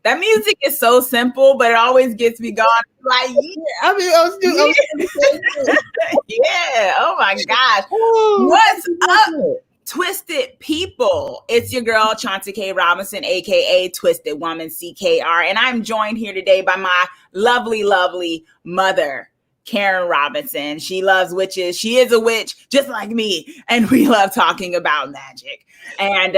That music is so simple, but it always gets me going. Like, yeah. Oh my gosh. What's up, Twisted people? It's your girl, Chauncey K. Robinson, aka Twisted Woman CKR. And I'm joined here today by my lovely, lovely mother, Karen Robinson. She loves witches. She is a witch, just like me. And we love talking about magic. And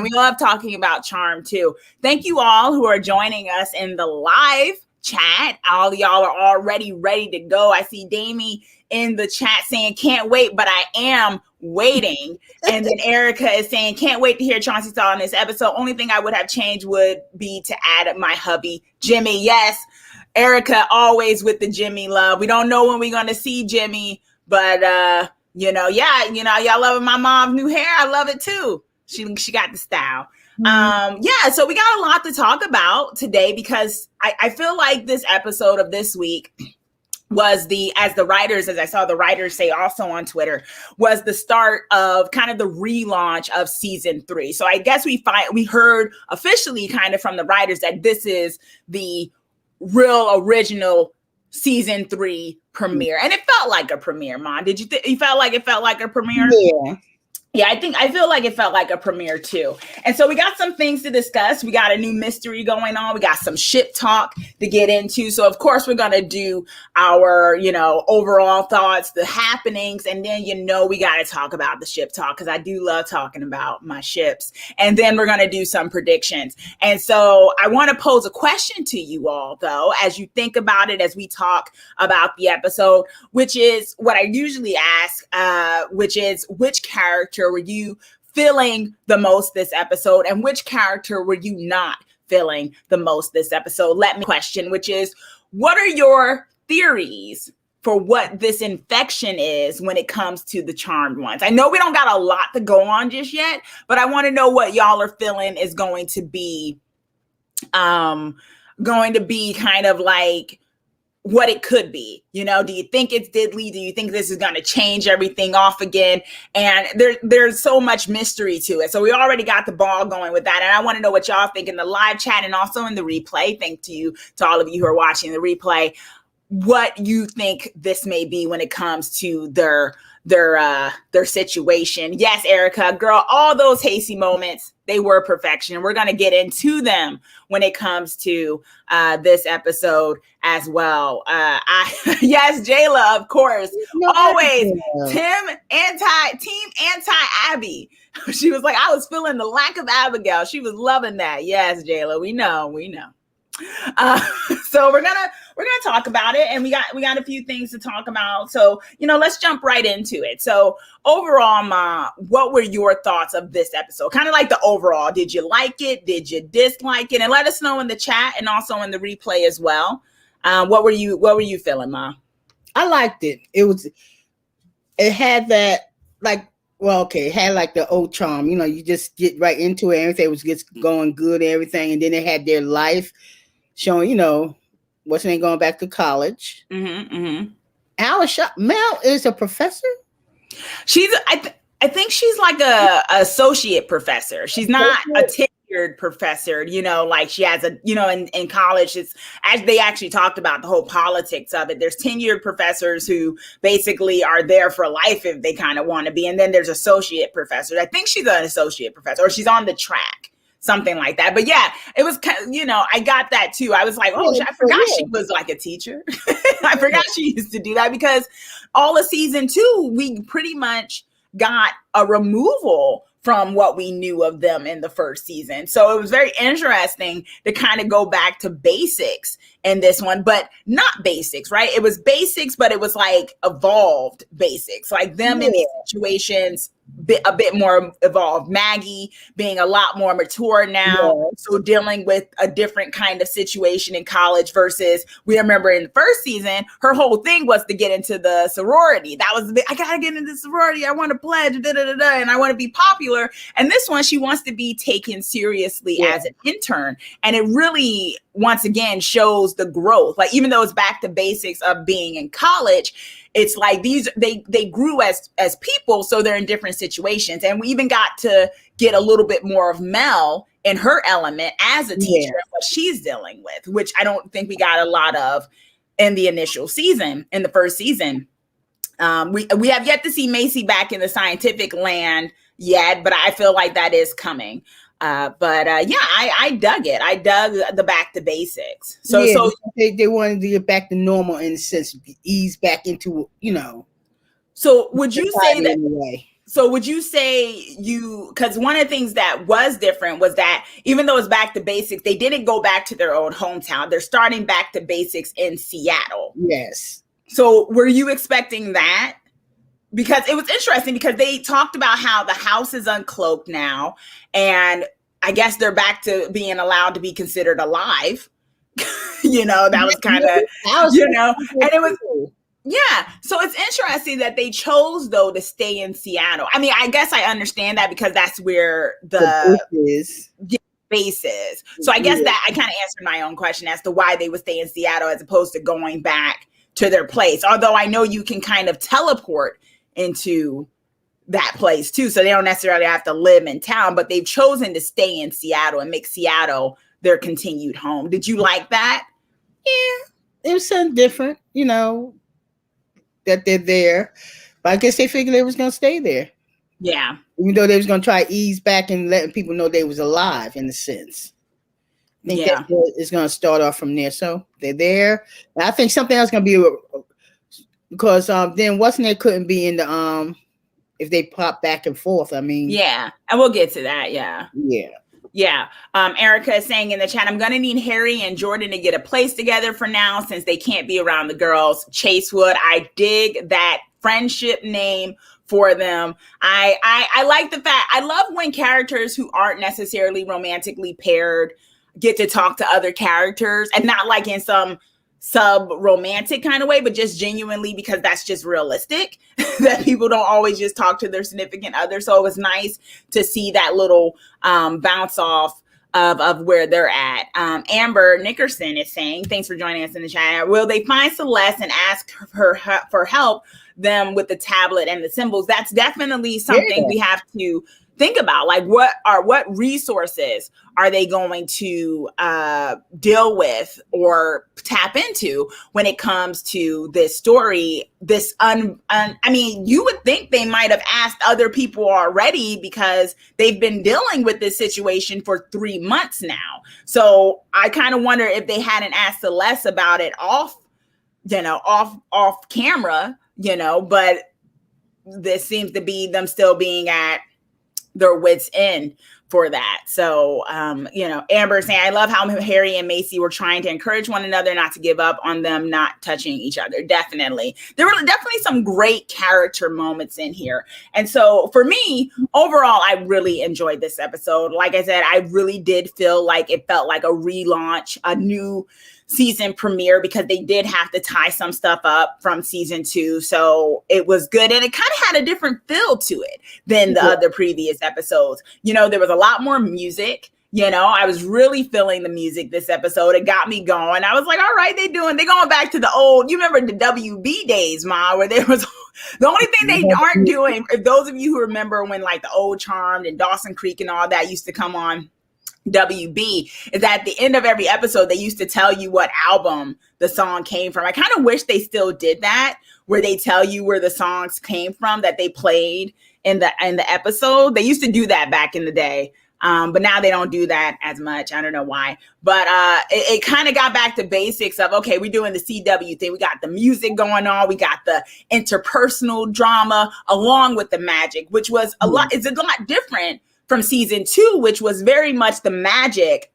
we love talking about charm too. Thank you all who are joining us in the live chat. All y'all are already ready to go. I see Damie in the chat saying, can't wait, but I am waiting. And then Erica is saying, can't wait to hear Chauncey's thought on this episode. Only thing I would have changed would be to add my hubby, Jimmy. Yes, Erica, always with the Jimmy love. We don't know when we're going to see Jimmy, but, y'all loving my mom's new hair. I love it too. She got the style. So we got a lot to talk about today because I feel like this episode of this week was as I saw the writers say also on Twitter, was the start of kind of the relaunch of season 3. So I guess we heard officially kind of from the writers that this is the real original season 3 premiere. And it felt like a premiere, Mom. Did you you felt like it felt like a premiere? Yeah, I feel like it felt like a premiere too. And so we got some things to discuss. We got a new mystery going on. We got some ship talk to get into. So of course we're going to do our, overall thoughts, the happenings. And then, we got to talk about the ship talk because I do love talking about my ships. And then we're going to do some predictions. And so I want to pose a question to you all though, as you think about it, as we talk about the episode, which is what I usually ask, which is which character were you feeling the most this episode and which character were you not feeling the most this episode? Let me question, which is, what are your theories for what this infection is when it comes to the charmed ones? I know we don't got a lot to go on just yet, but I want to know what y'all are feeling is going to be kind of like what it could be. Do you think it's diddly? Do you think this is going to change everything off again? And there's so much mystery to it. So we already got the ball going with that. And I want to know what y'all think in the live chat and also in the replay. Thank you to all of you who are watching the replay, what you think this may be when it comes to their situation. Yes, Erica, girl, all those hazy moments, they were perfection. We're going to get into them when it comes to this episode as well. Yes, Jayla, of course, always team anti-Abby. She was like, I was feeling the lack of Abigail. She was loving that. Yes, Jayla, we know. So we're gonna talk about it, and we got a few things to talk about. So let's jump right into it. So overall, Ma, what were your thoughts of this episode? Kind of like the overall. Did you like it? Did you dislike it? And let us know in the chat and also in the replay as well. What were you feeling, Ma? I liked it. It had that it had like the old charm. You just get right into it. Everything was just going good and everything, and then it had their life showing, what's her name going back to college. I was shocked. Mel is a professor. She's, I think she's like a associate professor. She's not a tenured professor, like she has in college. It's, as they actually talked about the whole politics of it. There's tenured professors who basically are there for life if they kind of want to be. And then there's associate professors. I think she's an associate professor, or she's on the track. Something like that. But yeah, it was, I got that too. I was like, I forgot she was like a teacher. I forgot she used to do that because all of season 2, we pretty much got a removal from what we knew of them in the first season. So it was very interesting to kind of go back to basics in this one, but not basics, right? It was basics, but it was like evolved basics, like them in these situations, a bit more evolved. Maggie being a lot more mature now, so dealing with a different kind of situation in college versus, we remember in the first season, her whole thing was to get into the sorority. That was I gotta get into the sorority. I want to pledge, and I want to be popular. And this one, she wants to be taken seriously as an intern. And it really, once again, shows the growth. Like, even though it's back to basics of being in college, it's like they grew as people, so they're in different situations. And we even got to get a little bit more of Mel in her element as a teacher, Yeah. and what she's dealing with, which I don't think we got a lot of in the initial season, in the first season. We have yet to see Macy back in the scientific land yet, but I feel like that is coming. Yeah, I dug it. I dug the back to basics. So they wanted to get back to normal in a sense, ease back into, So would you say that? In a way. So would you say because one of the things that was different was that even though it's back to basics, they didn't go back to their old hometown. They're starting back to basics in Seattle. Yes. So were you expecting that? Because it was interesting because they talked about how the house is uncloaked now. And I guess they're back to being allowed to be considered alive. That was kind of, and it was, yeah. So it's interesting that they chose, though, to stay in Seattle. I mean, I guess I understand that because that's where the base is. So I guess that I kind of answered my own question as to why they would stay in Seattle as opposed to going back to their place. Although I know you can kind of teleport into that place too. So they don't necessarily have to live in town, but they've chosen to stay in Seattle and make Seattle their continued home. Did you like that? Yeah, it was something different, that they're there. But I guess they figured they was going to stay there. Yeah. Even though they was going to try to ease back and letting people know they was alive in a sense. I think that is going to start off from there. So they're there. And I think something else going to be because then Wasn't couldn't be in the if they pop back and forth. I mean, yeah, and we'll get to that. Yeah. Erica is saying in the chat, I'm gonna need Harry and Jordan to get a place together for now since they can't be around the girls. Chasewood, I dig that friendship name for them. I like the fact, I love when characters who aren't necessarily romantically paired get to talk to other characters, and not like in some sub-romantic kind of way, but just genuinely because that's just realistic that people don't always just talk to their significant other. So it was nice to see that little bounce off of where they're at. Amber Nickerson is saying, thanks for joining us in the chat. Will they find Celeste and ask her for help them with the tablet and the symbols? That's definitely something we have to think about. Like, what resources are they going to deal with or tap into when it comes to this story? I mean, you would think they might have asked other people already because they've been dealing with this situation for 3 months now. So I kind of wonder if they hadn't asked Celeste about it off camera, but this seems to be them still being at their wits end for that. So, Amber saying, I love how Harry and Macy were trying to encourage one another not to give up on them not touching each other. Definitely. There were definitely some great character moments in here. And so for me, overall, I really enjoyed this episode. Like I said, I really did feel like it felt like a relaunch, a new season premiere, because they did have to tie some stuff up from season 2. So it was good. And it kind of had a different feel to it than the other previous episodes. There was a lot more music. I was really feeling the music this episode. It got me going. I was like, all right, they're going back to the old, you remember the WB days, Ma, where there was the only thing they aren't doing, if those of you who remember when like the old Charmed and Dawson Creek and all that used to come on WB, is that at the end of every episode, they used to tell you what album the song came from. I kind of wish they still did that, where they tell you where the songs came from that they played in the episode. They used to do that back in the day. But now they don't do that as much. I don't know why. But it kind of got back to basics of, okay, we're doing the CW thing. We got the music going on. We got the interpersonal drama along with the magic, which was it's a lot different from season 2, which was very much the magic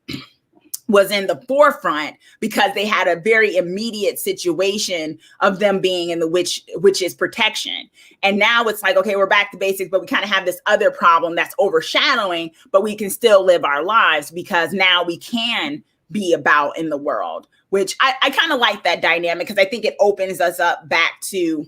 was in the forefront because they had a very immediate situation of them being in the witch's protection. And now it's like, okay, we're back to basics, but we kind of have this other problem that's overshadowing, but we can still live our lives because now we can be about in the world, which I kind of like that dynamic because I think it opens us up back to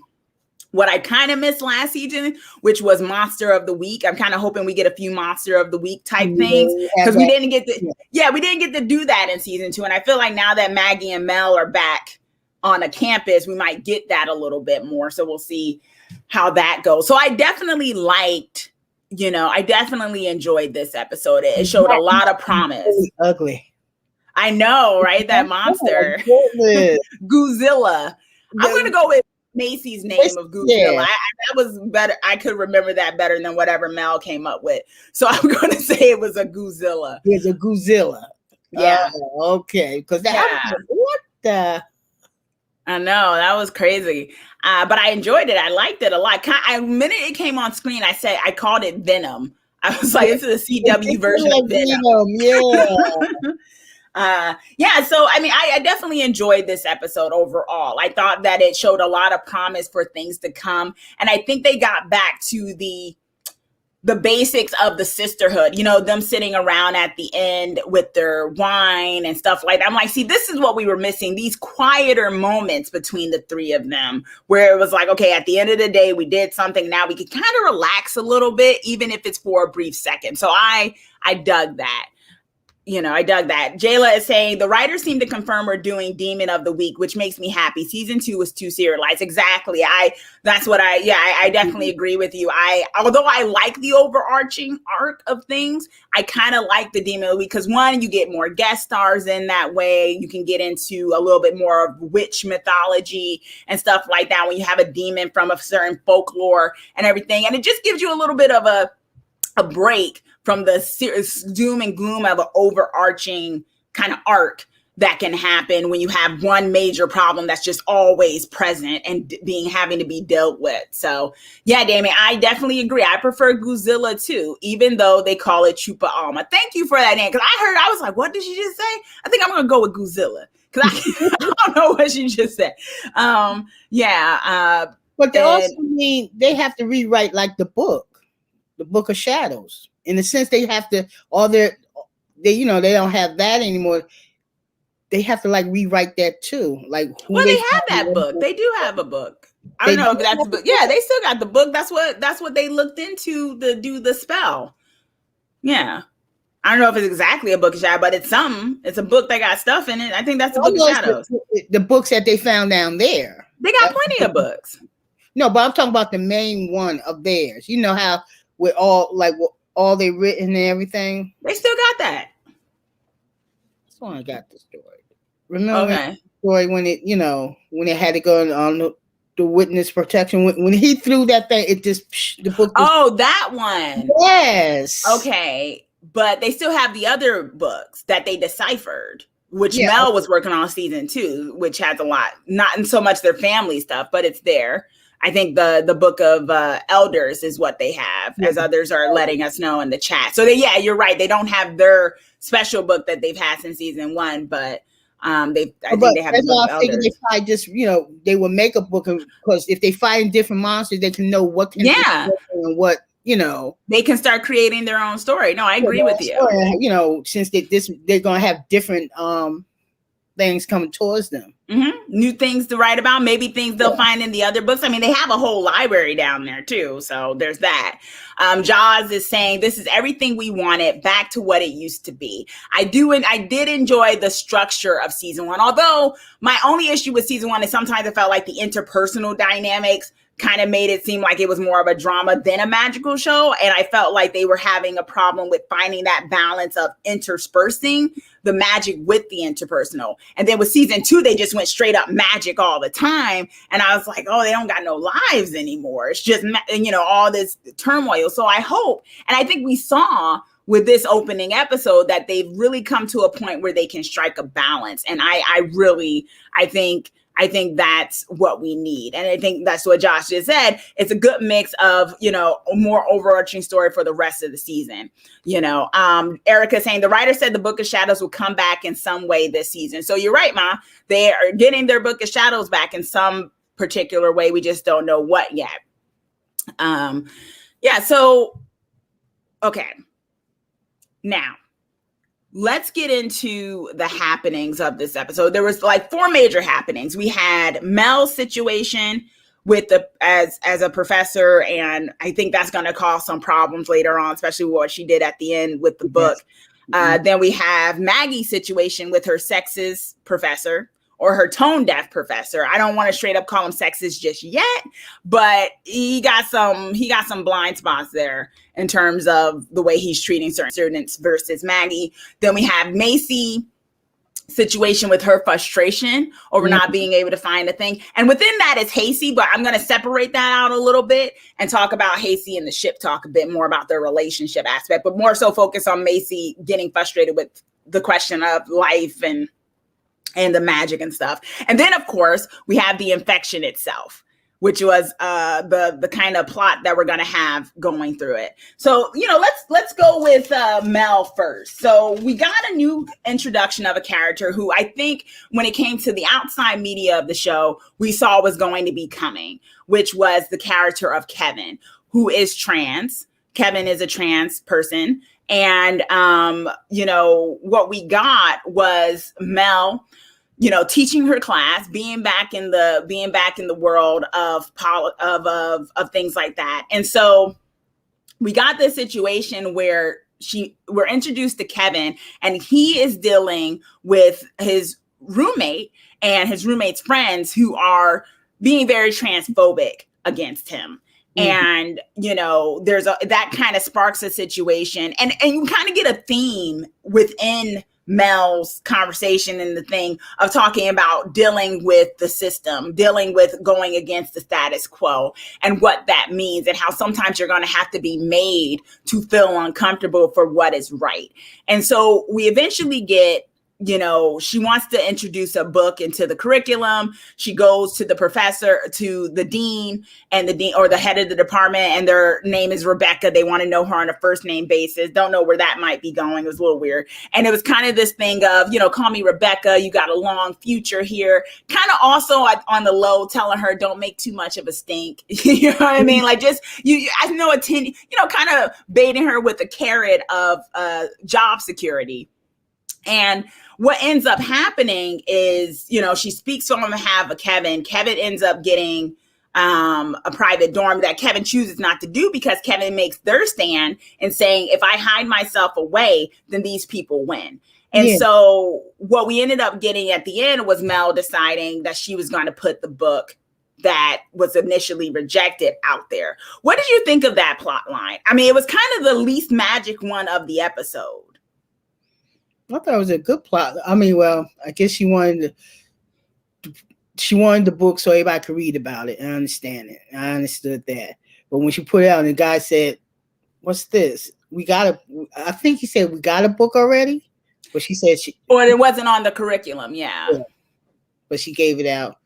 what I kind of missed last season, which was Monster of the Week. I'm kind of hoping we get a few Monster of the Week type things because we didn't get to do that in season 2. And I feel like now that Maggie and Mel are back on a campus, we might get that a little bit more. So we'll see how that goes. So I definitely liked I definitely enjoyed this episode. It showed a lot of promise. Really ugly. I know, right? That monster. Oh, Goozilla. I'm going to go with Macy's name of Goozilla. Yeah. That was better. I could remember that better than whatever Mel came up with. So I'm going to say it was a Goozilla. It's a Goozilla. Yeah. Okay. Because what the? I know, that was crazy. But I enjoyed it. I liked it a lot. The minute it came on screen, I called it Venom. I was like, this is a CW version of Venom. Yeah. So I mean, I definitely enjoyed this episode overall. I thought that it showed a lot of promise for things to come. And I think they got back to the basics of the sisterhood, them sitting around at the end with their wine and stuff like that. I'm like, see, this is what we were missing. These quieter moments between the three of them where it was like, okay, at the end of the day, we did something. Now we can kind of relax a little bit, even if it's for a brief second. So I dug that. I dug that. Jayla is saying the writers seem to confirm we're doing Demon of the Week, which makes me happy. Season 2 was too serialized. Exactly. I definitely agree with you. Although I like the overarching arc of things, I kind of like the Demon of the Week because one, you get more guest stars in that way. You can get into a little bit more of witch mythology and stuff like that when you have a demon from a certain folklore and everything. And it just gives you a little bit of a break from the serious doom and gloom of an overarching kind of arc that can happen when you have one major problem that's just always present and having to be dealt with. So yeah, Damien, I definitely agree. I prefer Goozilla too, even though they call it Chupa Alma. Thank you for that name. Cause I was like, what did she just say? I think I'm going to go with Goozilla. Cause I don't know what she just said. But they also mean they have to rewrite like the Book of Shadows. In a sense, they have to they don't have that anymore. They have to like rewrite that too. Like they have that book. They do have a book. I don't know if that's the book. Yeah, they still got the book. That's what they looked into to do the spell. Yeah. I don't know if it's exactly a Book of Shadows, but it's something. It's a book that got stuff in it. I think that's the Book of Shadows. The books that they found down there. They got plenty of books. No, but I'm talking about the main one of theirs. You know how with all they written and everything. They still got that. That's when I got the story. Remember the story when it had to go on the witness protection when he threw that thing, it just the book. That one. Yes. Okay, but they still have the other books that they deciphered, which Mel was working on season 2, which has a lot, not in so much their family stuff, but it's there. I think the book of elders is what they have, as others are letting us know in the chat. So you're right. They don't have their special book that they've had since season 1, but I think they have the book of elders. They probably just they will make a book because if they find different monsters, they can know what can and what they can start creating their own story. No, I agree with you. Story, since they're gonna have different things coming towards them. Mm-hmm. New things to write about, maybe things they'll find in the other books. I mean, they have a whole library down there too. So there's that. Jaws is saying this is everything we wanted, back to what it used to be. I did enjoy the structure of season 1. Although my only issue with season 1 is sometimes I felt like the interpersonal dynamics kind of made it seem like it was more of a drama than a magical show. And I felt like they were having a problem with finding that balance of interspersing the magic with the interpersonal. And then with season 2, they just went straight up magic all the time. And I was like, oh, they don't got no lives anymore. It's just, all this turmoil. So I hope, and I think we saw with this opening episode that they've really come to a point where they can strike a balance. And I think that's what we need. And I think that's what Josh just said. It's a good mix of, a more overarching story for the rest of the season. Erica saying the writer said the Book of Shadows will come back in some way this season. So you're right, Ma. They are getting their Book of Shadows back in some particular way. We just don't know what yet. So, okay. Now, let's get into the happenings of this episode. There was like 4 major happenings. We had Mel's situation with as a professor, and I think that's going to cause some problems later on, especially what she did at the end with the book. Then we have Maggie's situation with her sexist professor, or her tone deaf professor. I don't want to straight up call him sexist just yet, but he got some blind spots there in terms of the way he's treating certain students versus Maggie. Then we have Macy situation with her frustration over not being able to find a thing. And within that is Hacy, but I'm going to separate that out a little bit and talk about Hacy and the ship talk a bit more about their relationship aspect, but more so focus on Macy getting frustrated with the question of life and the magic and stuff. And then, of course, we have the infection itself, which was the kind of plot that we're going to have going through it. So, let's go with Mel first. So we got a new introduction of a character who I think when it came to the outside media of the show, we saw was going to be coming, which was the character of Kevin, who is trans. Kevin is a trans person. And, what we got was Mel, teaching her class, being back in the world of things like that. And so we got this situation where we're introduced to Kevin, and he is dealing with his roommate and his roommate's friends who are being very transphobic against him. And, that kind of sparks a situation, and you kind of get a theme within Mel's conversation and the thing of talking about dealing with the system, dealing with going against the status quo and what that means, and how sometimes you're going to have to be made to feel uncomfortable for what is right. And so we eventually get, she wants to introduce a book into the curriculum. She goes to the professor, to the dean, and the dean or the head of the department, and their name is Rebecca. They want to know her on a first name basis. Don't know where that might be going. It was a little weird. And it was kind of this thing of, call me Rebecca. You got a long future here. Kind of also on the low, telling her, don't make too much of a stink. You know what I mean? Like just, I know kind of baiting her with a carrot of job security. And what ends up happening is, she speaks on behalf of Kevin. Kevin ends up getting a private dorm that Kevin chooses not to do because Kevin makes their stand and saying, if I hide myself away, then these people win. And so what we ended up getting at the end was Mel deciding that she was going to put the book that was initially rejected out there. What did you think of that plot line? I mean, it was kind of the least magic one of the episode. I thought it was a good plot. I mean, well, I guess she wanted the book so everybody could read about it and understand it. I understood that. But when she put it out and the guy said, what's this? I think he said, we got a book already? But she said or it wasn't on the curriculum, yeah. But she gave it out.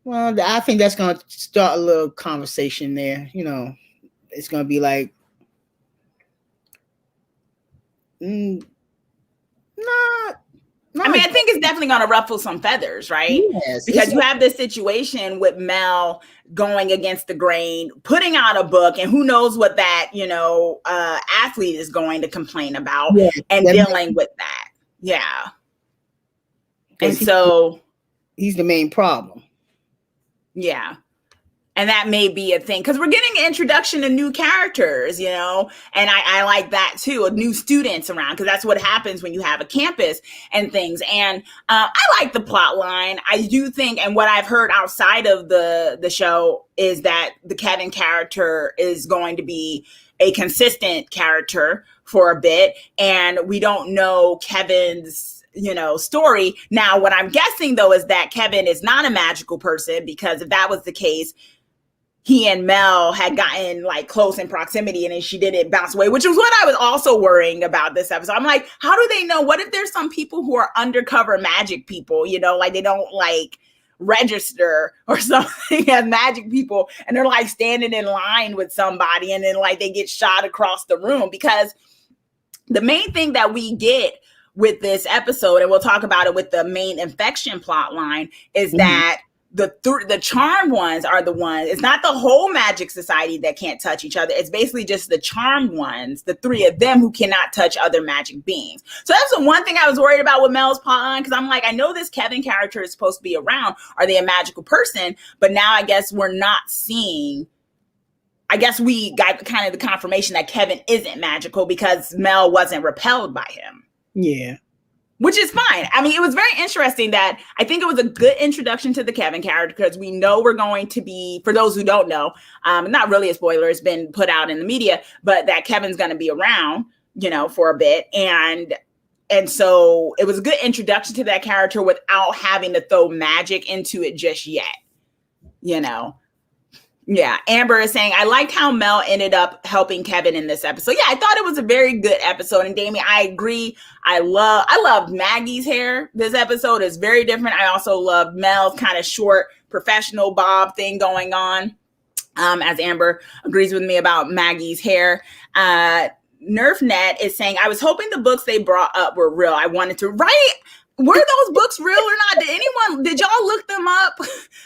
Well, I think that's going to start a little conversation there. It's going to be like, I mean, I think it's definitely going to ruffle some feathers, right? Yes, because you have this situation with Mel going against the grain, putting out a book, and who knows what that, athlete is going to complain about and dealing with that. Yeah. And so he's the main problem. Yeah. And that may be a thing because we're getting an introduction to new characters, and I like that too, new students around, because that's what happens when you have a campus and things. And I like the plot line. I do think, and what I've heard outside of the show is that the Kevin character is going to be a consistent character for a bit, and we don't know Kevin's story. Now, what I'm guessing though is that Kevin is not a magical person, because if that was the case, he and Mel had gotten like close in proximity, and then she didn't bounce away, which was what I was also worrying about this episode. I'm like, how do they know? What if there's some people who are undercover magic people, like they don't like register or something as magic people, and they're like standing in line with somebody, and then like they get shot across the room? Because the main thing that we get with this episode, and we'll talk about it with the main infection plot line, is that the charmed ones are the ones. It's not the whole magic society that can't touch each other. It's basically just the charmed ones, the three of them, who cannot touch other magic beings. So that's the one thing I was worried about with Mel's plotline, because I'm like, I know this Kevin character is supposed to be around. Are they a magical person? But now I guess we're not seeing. I guess we got kind of the confirmation that Kevin isn't magical because Mel wasn't repelled by him. Yeah. Which is fine. I mean, it was very interesting that I think it was a good introduction to the Kevin character because we know we're going to be, for those who don't know, not really a spoiler, it's been put out in the media, but that Kevin's going to be around, for a bit. And so it was a good introduction to that character without having to throw magic into it just yet, Yeah, Amber is saying, I liked how Mel ended up helping Kevin in this episode. Yeah, I thought it was a very good episode. And Damien, I agree. I loved Maggie's hair. This episode is very different. I also love Mel's kind of short professional bob thing going on. As Amber agrees with me about Maggie's hair. NerfNet is saying, I was hoping the books they brought up were real. I wanted to write. Were those books real or not? Did y'all look them up?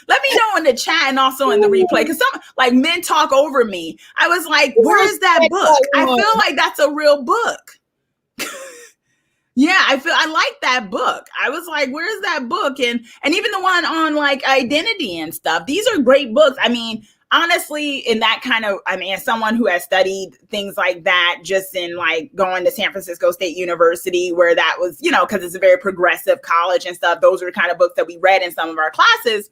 Let me know in the chat and also in the replay. Because some men talk over me. I was like, where is that book? I feel like that's a real book. Yeah, I like that book. I was like, where's that book? And even the one on identity and stuff. These are great books. I mean, honestly, in that kind of, as someone who has studied things like that, just in going to San Francisco State University, where that was, because it's a very progressive college and stuff. Those are the kind of books that we read in some of our classes.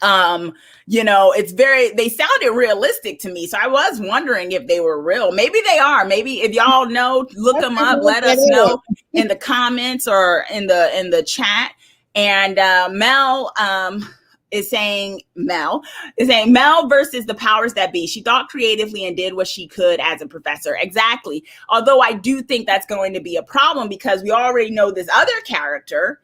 They sounded realistic to me. So I was wondering if they were real. Maybe they are. Maybe if y'all know, look them up, let us know in the comments or in the chat. And Mel is saying Mel versus the powers that be. She thought creatively and did what she could as a professor. Exactly. Although I do think that's going to be a problem because we already know this other character,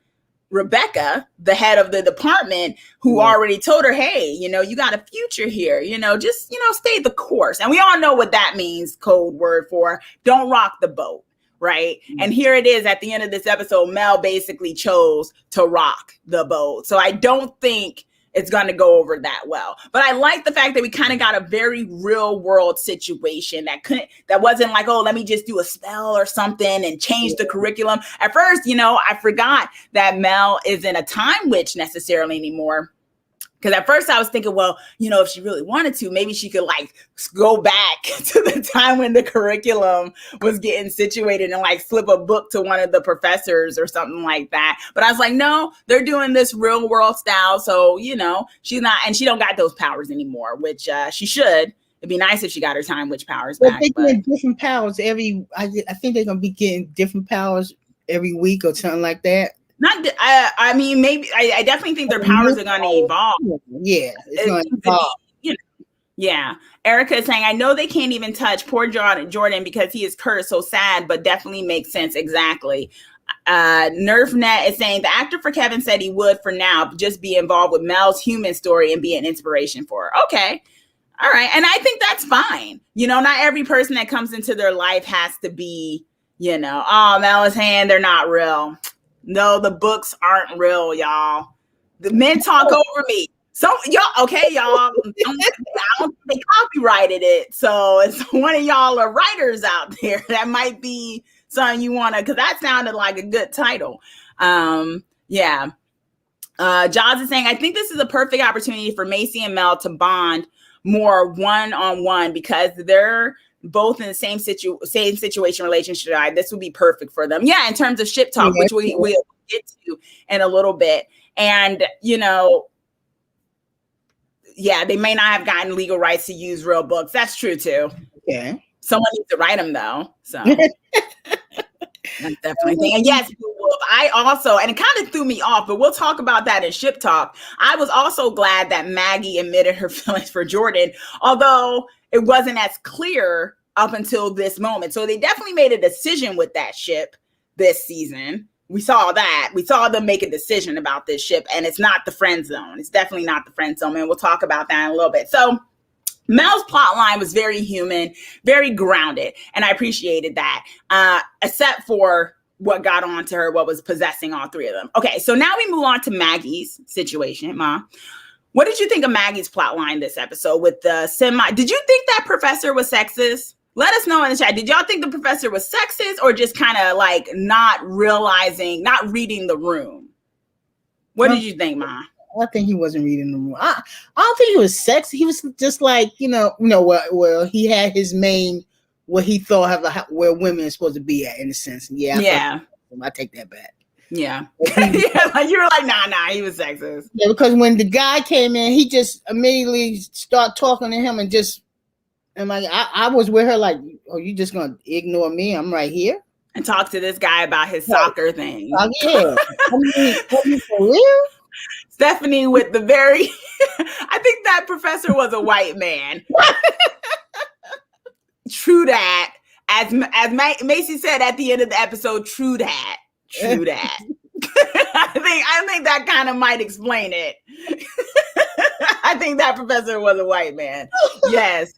Rebecca, the head of the department, who already told her, hey, you got a future here, just, stay the course. And we all know what that means, code word for don't rock the boat. Right. Mm-hmm. And here it is at the end of this episode, Mel basically chose to rock the boat. So I don't think it's going to go over that well. But I like the fact that we kind of got a very real world situation that wasn't like, oh, let me just do a spell or something and change the curriculum. At first, I forgot that Mel isn't a time witch necessarily anymore. Because at first I was thinking, well, if she really wanted to, maybe she could go back to the time when the curriculum was getting situated and flip a book to one of the professors or something like that. But I was like, no, they're doing this real world style. So, she's not, and she don't got those powers anymore, which she should. It'd be nice if she got her time witch powers back. They get different powers I think they're going to be getting different powers every week or something like that. Maybe I definitely think their powers are going to evolve. Yeah, it's going to evolve. Yeah. Erica is saying, I know they can't even touch poor Jordan because he is cursed, so sad, but definitely makes sense. Exactly. NerfNet is saying the actor for Kevin said he would for now just be involved with Mel's human story and be an inspiration for her. Okay. All right. And I think that's fine. Not every person that comes into their life has to be, oh, Mel is saying they're not real. No, the books aren't real, y'all. The men talk over me. So y'all, okay, y'all. I don't think they copyrighted it. So it's one of y'all are writers out there. That might be something you want to, because that sounded like a good title. Yeah. Jaws is saying, I think this is a perfect opportunity for Macy and Mel to bond more one-on-one because they're both in the same situation relationship. This would be perfect for them. Yeah, in terms of ship talk, which we'll get to in a little bit. And, they may not have gotten legal rights to use real books. That's true too. Okay. Someone needs to write them though. So that's definitely thing. And yes, I also, and it kind of threw me off, but we'll talk about that in ship talk. I was also glad that Maggie admitted her feelings for Jordan, although it wasn't as clear up until this moment. So they definitely made a decision with that ship this season. We saw that. We saw them make a decision about this ship, and it's not the friend zone. It's definitely not the friend zone, and we'll talk about that in a little bit. So Mel's plot line was very human, very grounded, and I appreciated that, except for what got on to her, what was possessing all three of them. Okay, so now we move on to Maggie's situation, Ma. What did you think of Maggie's plot line this episode with the did you think that professor was sexist? Let us know in the chat. Did y'all think the professor was sexist or just kind of not reading the room? What did you think, Ma? I think he wasn't reading the room. I don't think he was sexy. He was just well, he had his main, what he thought where women are supposed to be at, in a sense. Yeah. I take that back. Yeah. Yeah, like you were like, nah, he was sexist. Yeah, because when the guy came in, he just immediately started talking to him and just, and like, I was with her like, oh, you just going to ignore me? I'm right here. And talk to this guy about his soccer thing. Yeah. I mean, for real? Stephanie with the very, I think that professor was a white man. True that. As Macy said at the end of the episode, true that. True that. I think that kind of might explain it. I think that professor was a white man. Yes.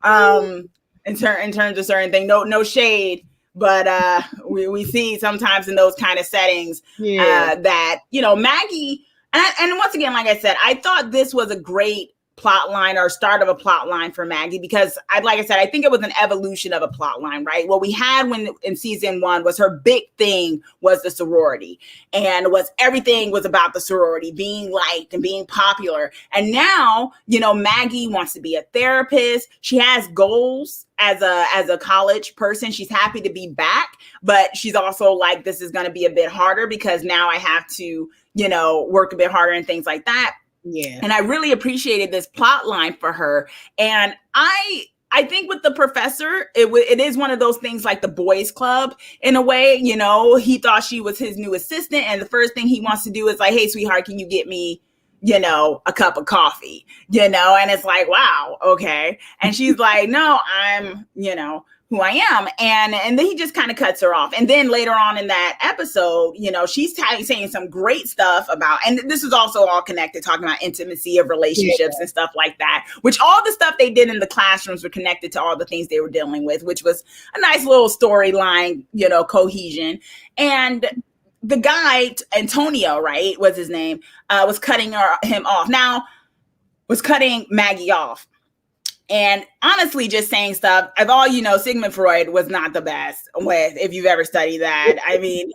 In terms of certain things, no shade, but we see sometimes in those kind of settings that, you know, Maggie, and once again, like I said, I thought this was a great plot line or start of a plot line for Maggie, because like I said, I think it was an evolution of a plot line, right? What we had when in season 1 was her big thing was the sorority, and everything was about the sorority being liked and being popular. And now, you know, Maggie wants to be a therapist. She has goals as a college person. She's happy to be back, but she's also like, this is going to be a bit harder because now I have to, you know, work a bit harder and things like that. Yeah. And I really appreciated this plot line for her. And I think with the professor, it is one of those things like the boys club in a way. You know, he thought she was his new assistant, and the first thing he wants to do is like, hey, sweetheart, can you get me, you know, a cup of coffee, you know? And it's like, wow, okay. And she's like, no, I'm, you know, who I am. And then he just kind of cuts her off. And then later on in that episode, you know, she's saying some great stuff about, and this is also all connected, talking about intimacy of relationships and stuff like that, which all the stuff they did in the classrooms were connected to all the things they were dealing with, which was a nice little storyline, you know, cohesion. And the guy, Antonio, right, was his name, was cutting Maggie off. And honestly, just saying stuff, of all you know, Sigmund Freud was not the best if you've ever studied that. I mean,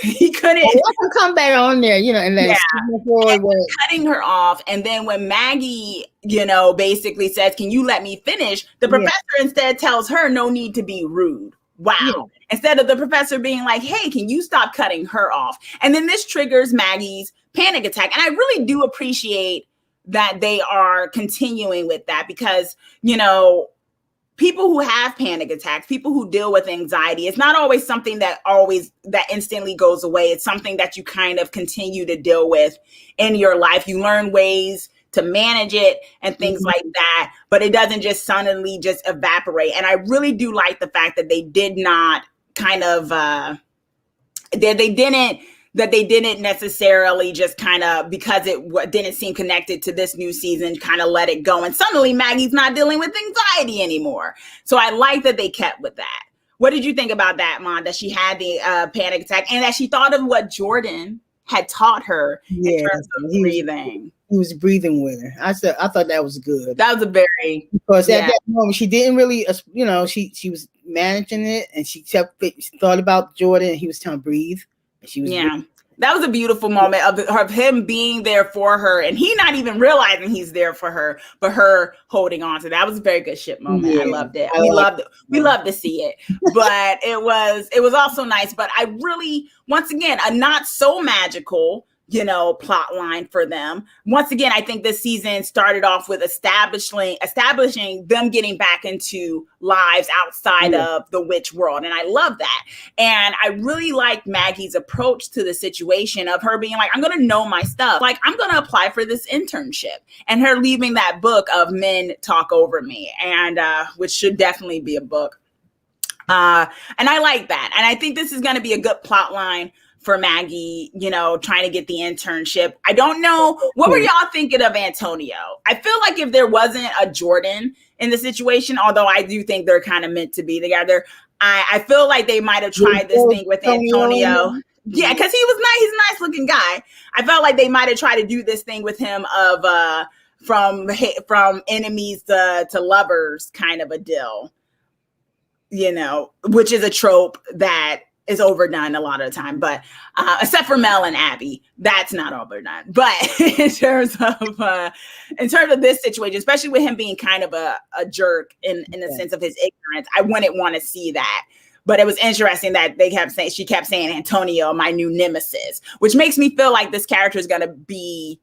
he couldn't. Well, I can come back on there, you know, and then Sigmund Freud was cutting her off. And then when Maggie, you know, basically says, can you let me finish? The professor instead tells her no need to be rude. Wow. Yeah. Instead of the professor being like, hey, can you stop cutting her off? And then this triggers Maggie's panic attack. And I really do appreciate that they are continuing with that, because, you know, people who have panic attacks, people who deal with anxiety, it's not always something that instantly goes away. It's something that you kind of continue to deal with in your life. You learn ways to manage it and things like that, but it doesn't just suddenly just evaporate. And I really do like the fact that they did not kind of, that they didn't necessarily just kind of, because it didn't seem connected to this new season, kind of let it go. And suddenly Maggie's not dealing with anxiety anymore. So I like that they kept with that. What did you think about that, Mon, that she had the panic attack and that she thought of what Jordan had taught her in terms of breathing? He was breathing with her. I thought that was good. That was because at that moment she didn't really, you know, she was managing it, and she thought about Jordan, and he was telling her breathe. She was that was a beautiful moment of him being there for her, and he not even realizing he's there for her, but her holding on to that. Was a very good ship moment. I loved it. We loved to see it, but it was also nice. But I really, once again, a not so magical, you know, plot line for them. Once again, I think this season started off with establishing them getting back into lives outside of the witch world. And I love that. And I really like Maggie's approach to the situation of her being like, I'm going to know my stuff. Like, I'm going to apply for this internship, and her leaving that book of Men Talk Over Me, and which should definitely be a book. And I like that. And I think this is going to be a good plot line for Maggie, you know, trying to get the internship. I don't know. What were y'all thinking of Antonio? I feel like if there wasn't a Jordan in the situation, although I do think they're kind of meant to be together, I feel like they might have tried this thing with Antonio. Yeah, because he was nice. He's a nice looking guy. I felt like they might have tried to do this thing with him of from enemies to lovers kind of a deal, you know, which is a trope that is overdone a lot of the time, but except for Mel and Abby, that's not overdone. But in terms of this situation, especially with him being kind of a jerk in the sense of his ignorance, I wouldn't want to see that. But it was interesting that she kept saying Antonio, my new nemesis, which makes me feel like this character is going to be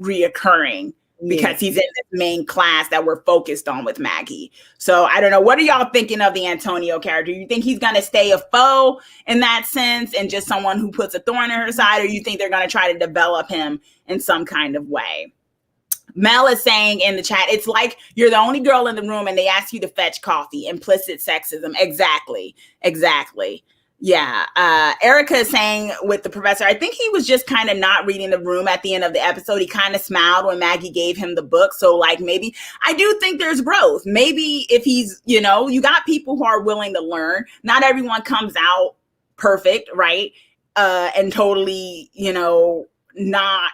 reoccurring because he's in this main class that we're focused on with Maggie. So I don't know. What are y'all thinking of the Antonio character? You think he's going to stay a foe in that sense and just someone who puts a thorn in her side, or you think they're going to try to develop him in some kind of way? Mel is saying in the chat, it's like you're the only girl in the room and they ask you to fetch coffee. Implicit sexism. Exactly. Yeah. Erica is saying with the professor, I think he was just kind of not reading the room at the end of the episode. He kind of smiled when Maggie gave him the book. So like maybe I do think there's growth. Maybe if he's, you got people who are willing to learn. Not everyone comes out perfect, right? And totally, not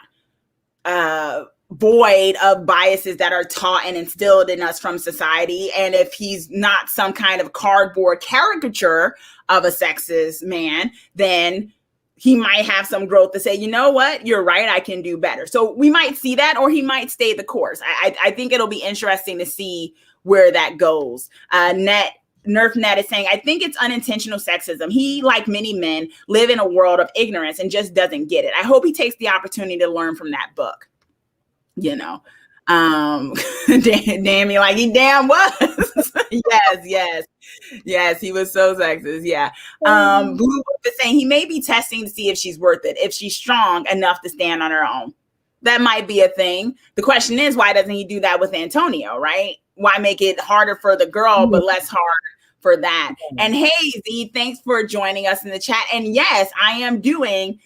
void of biases that are taught and instilled in us from society. And if he's not some kind of cardboard caricature of a sexist man, then he might have some growth to say, you know what, you're right, I can do better. So we might see that, or he might stay the course. I think it'll be interesting to see where that goes. Nerf Net is saying, I think it's unintentional sexism. He, like many men, live in a world of ignorance and just doesn't get it. I hope he takes the opportunity to learn from that book. Damn, you like he damn was. yes, he was so sexist. Yeah. Blue Wolf is saying he may be testing to see if she's worth it, if she's strong enough to stand on her own. That might be a thing. The question is, why doesn't he do that with Antonio, right? Why make it harder for the girl, but less hard for that? And Hazy, thanks for joining us in the chat. And yes, I am doing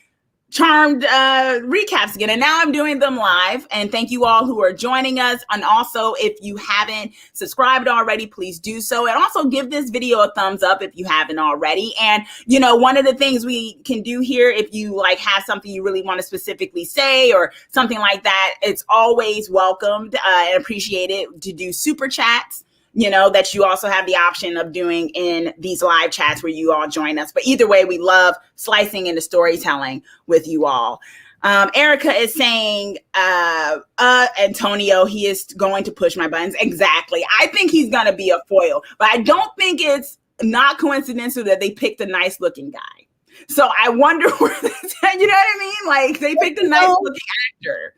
Charmed recaps again, and now I'm doing them live. And thank you all who are joining us. And also, if you haven't subscribed already, please do so, and also give this video a thumbs up if you haven't already. And one of the things we can do here, if you like have something you really want to specifically say or something like that, it's always welcomed and appreciated to do super chats, that you also have the option of doing in these live chats where you all join us. But either way, we love slicing into storytelling with you all. Erica is saying, Antonio, he is going to push my buttons. Exactly. I think he's going to be a foil, but I don't think it's not coincidental that they picked a nice looking guy. So I wonder where this, you know what I mean? Like they picked a nice looking actor.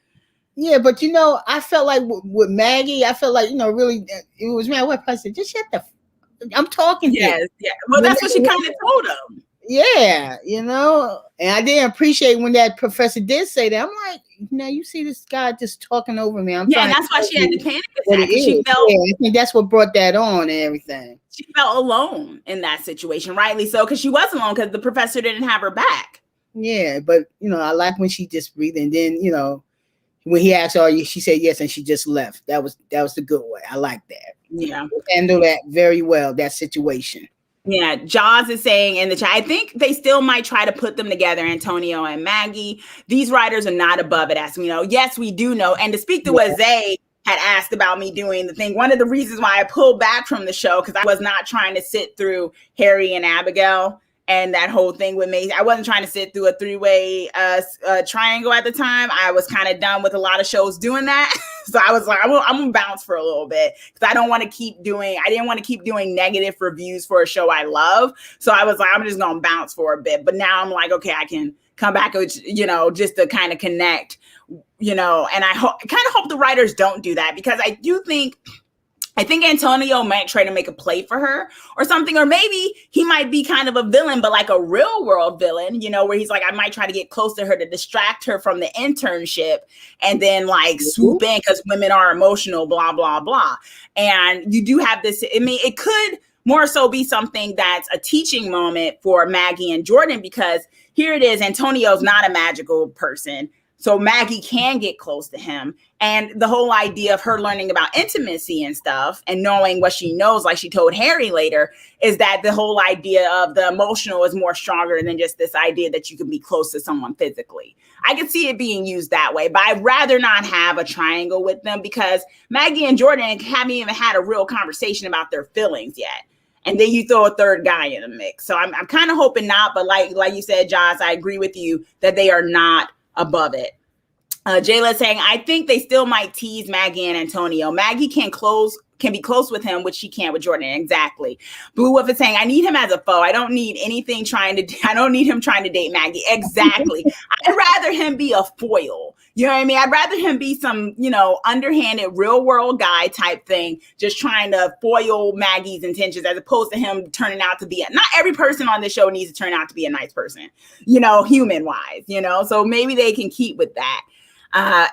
Yeah, but I felt like with Maggie, I felt like really it was man. What I said? Just shut the. I'm talking. Yes, yeah. Well, that's what she kind of told him. Yeah, and I didn't appreciate when that professor did say that. I'm like, you see this guy just talking over me. That's why she had the panic attack. She felt. Yeah, I think that's what brought that on and everything. She felt alone in that situation, rightly so, because she was alone because the professor didn't have her back. Yeah, but I like when she just breathed, and then when he asked, "Are you?" she said yes, and she just left. That was the good way. I like that. Yeah, handle that very well. That situation. Yeah, Jaws is saying in the chat, I think they still might try to put them together, Antonio and Maggie. These writers are not above it, as we know. Yes, we do know. And to speak to what Zay had asked about me doing the thing, one of the reasons why I pulled back from the show, because I was not trying to sit through Harry and Abigail and that whole thing with Macy. I wasn't trying to sit through a three-way triangle at the time. I was kind of done with a lot of shows doing that. So I was like, I'm gonna bounce for a little bit because I didn't want to keep doing negative reviews for a show I love. So I was like, I'm just gonna bounce for a bit. But now I'm like, okay, I can come back, just to kind of connect, and I kind of hope the writers don't do that, because I think Antonio might try to make a play for her or something, or maybe he might be kind of a villain, but like a real world villain, where he's like, I might try to get close to her to distract her from the internship and then like swoop in because women are emotional, blah, blah, blah. And you do have this, it could more so be something that's a teaching moment for Maggie and Jordan, because here it is, Antonio's not a magical person. So Maggie can get close to him. And the whole idea of her learning about intimacy and stuff and knowing what she knows, like she told Harry later, is that the whole idea of the emotional is more stronger than just this idea that you can be close to someone physically. I can see it being used that way, but I'd rather not have a triangle with them, because Maggie and Jordan haven't even had a real conversation about their feelings yet. And then you throw a third guy in the mix. So I'm kind of hoping not, but like you said, Josh, I agree with you that they are not above it. Jayla saying, I think they still might tease Maggie and Antonio. Maggie can close can be close with him, which she can't with Jordan. Exactly. Blue Wolf is saying, I need him as a foe. I don't need him trying to date Maggie. Exactly. I'd rather him be a foil. You know what I mean? I'd rather him be some, underhanded real world guy type thing, just trying to foil Maggie's intentions, as opposed to him turning out to be not every person on this show needs to turn out to be a nice person, human wise, so maybe they can keep with that.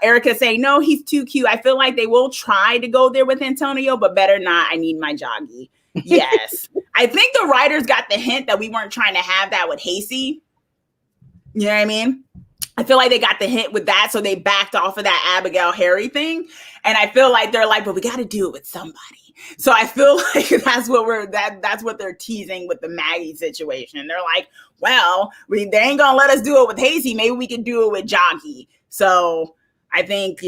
Erica saying, no, he's too cute. I feel like they will try to go there with Antonio, but better not. I need my Joggy. Yes. I think the writers got the hint that we weren't trying to have that with Hacy. You know what I mean? I feel like they got the hint with that, so they backed off of that Abigail Harry thing. And I feel like they're like, but we got to do it with somebody. So I feel like that's what they're teasing with the Maggie situation. They're like, well, they ain't gonna let us do it with Hazy. Maybe we could do it with Joggy. So I think,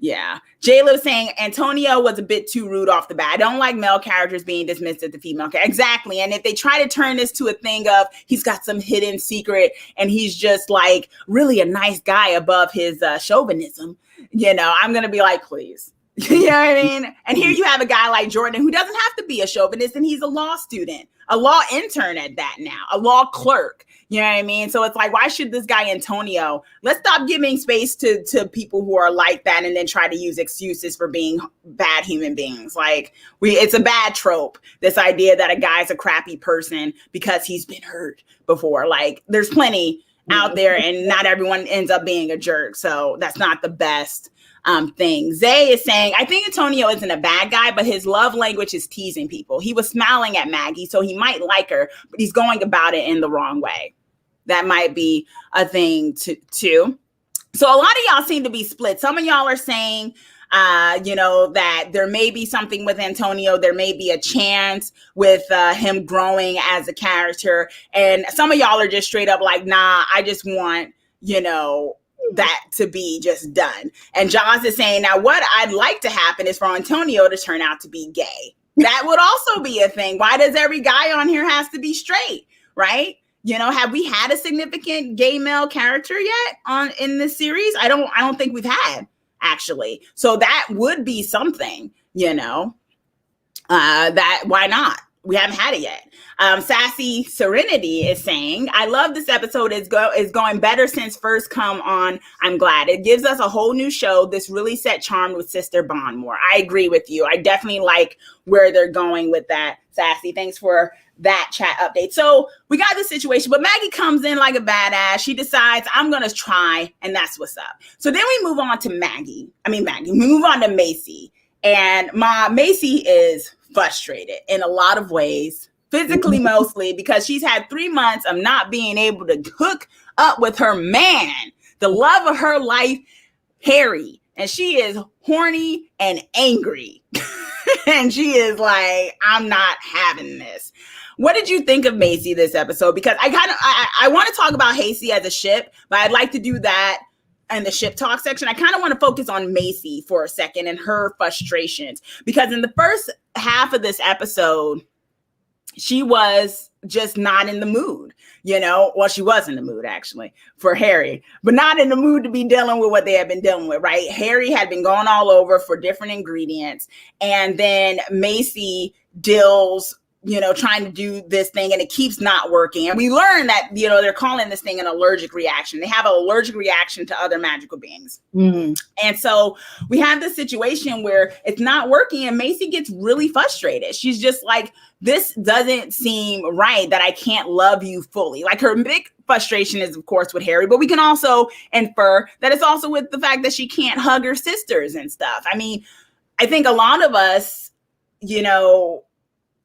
yeah. Jayla was saying Antonio was a bit too rude off the bat. I don't like male characters being dismissed as the female character. Exactly. And if they try to turn this to a thing of he's got some hidden secret and he's just like really a nice guy above his chauvinism, I'm going to be like, please. You know what I mean? And here you have a guy like Jordan who doesn't have to be a chauvinist, and he's a law student, a law intern at that now, a law clerk. You know what I mean? So it's like, why should this guy Antonio, let's stop giving space to people who are like that and then try to use excuses for being bad human beings. Like it's a bad trope, this idea that a guy's a crappy person because he's been hurt before. Like there's plenty out there and not everyone ends up being a jerk. So that's not the best thing. Zay is saying, I think Antonio isn't a bad guy, but his love language is teasing people. He was smiling at Maggie, so he might like her, but he's going about it in the wrong way. That might be a thing too. So a lot of y'all seem to be split. Some of y'all are saying, that there may be something with Antonio. There may be a chance with him growing as a character. And some of y'all are just straight up like, nah, I just want, that to be just done. And John's is saying, now what I'd like to happen is for Antonio to turn out to be gay. That would also be a thing. Why does every guy on here has to be straight, right? Have we had a significant gay male character yet in this series? I don't think we've had, actually. So that would be something, that why not? We haven't had it yet. Sassy Serenity is saying, I love this episode. Is going better since first come on. I'm glad. It gives us a whole new show. This really set charmed with Sister Bond more. I agree with you. I definitely like where they're going with that, Sassy. Thanks for that chat update. So we got this situation, but Maggie comes in like a badass. She decides, I'm going to try, and that's what's up. So then we move on to Maggie. We move on to Macy. And Macy is frustrated in a lot of ways, physically mostly, because she's had 3 months of not being able to hook up with her man, the love of her life, Harry. And she is horny and angry. And she is like, I'm not having this. What did you think of Macy this episode? Because I want to talk about Hacy as a ship, but I'd like to do that in the ship talk section. I kind of want to focus on Macy for a second and her frustrations, because in the first half of this episode, she was just not in the mood, well, she was in the mood actually for Harry, but not in the mood to be dealing with what they had been dealing with, right? Harry had been going all over for different ingredients. And then Macy deals trying to do this thing and it keeps not working. And we learn that, they're calling this thing an allergic reaction. They have an allergic reaction to other magical beings. Mm-hmm. And so we have this situation where it's not working and Macy gets really frustrated. She's just like, this doesn't seem right that I can't love you fully. Like her big frustration is of course with Harry, but we can also infer that it's also with the fact that she can't hug her sisters and stuff. I think a lot of us,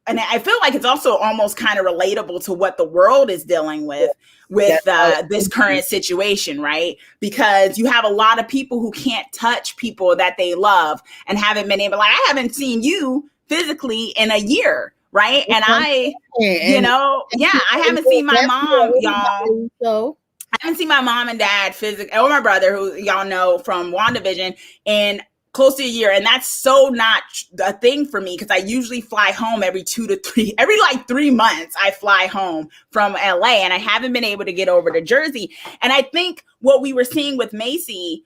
and I feel like it's also almost kind of relatable to what the world is dealing with this current situation, right? Because you have a lot of people who can't touch people that they love and haven't been able, like, I haven't seen you physically in a year, right? And I haven't seen my mom, y'all. So I haven't seen my mom and dad physically, or my brother, who y'all know from WandaVision, in close to a year. And that's so not a thing for me, because I usually fly home every 3 months. I fly home from LA, and I haven't been able to get over to Jersey. And I think what we were seeing with Macy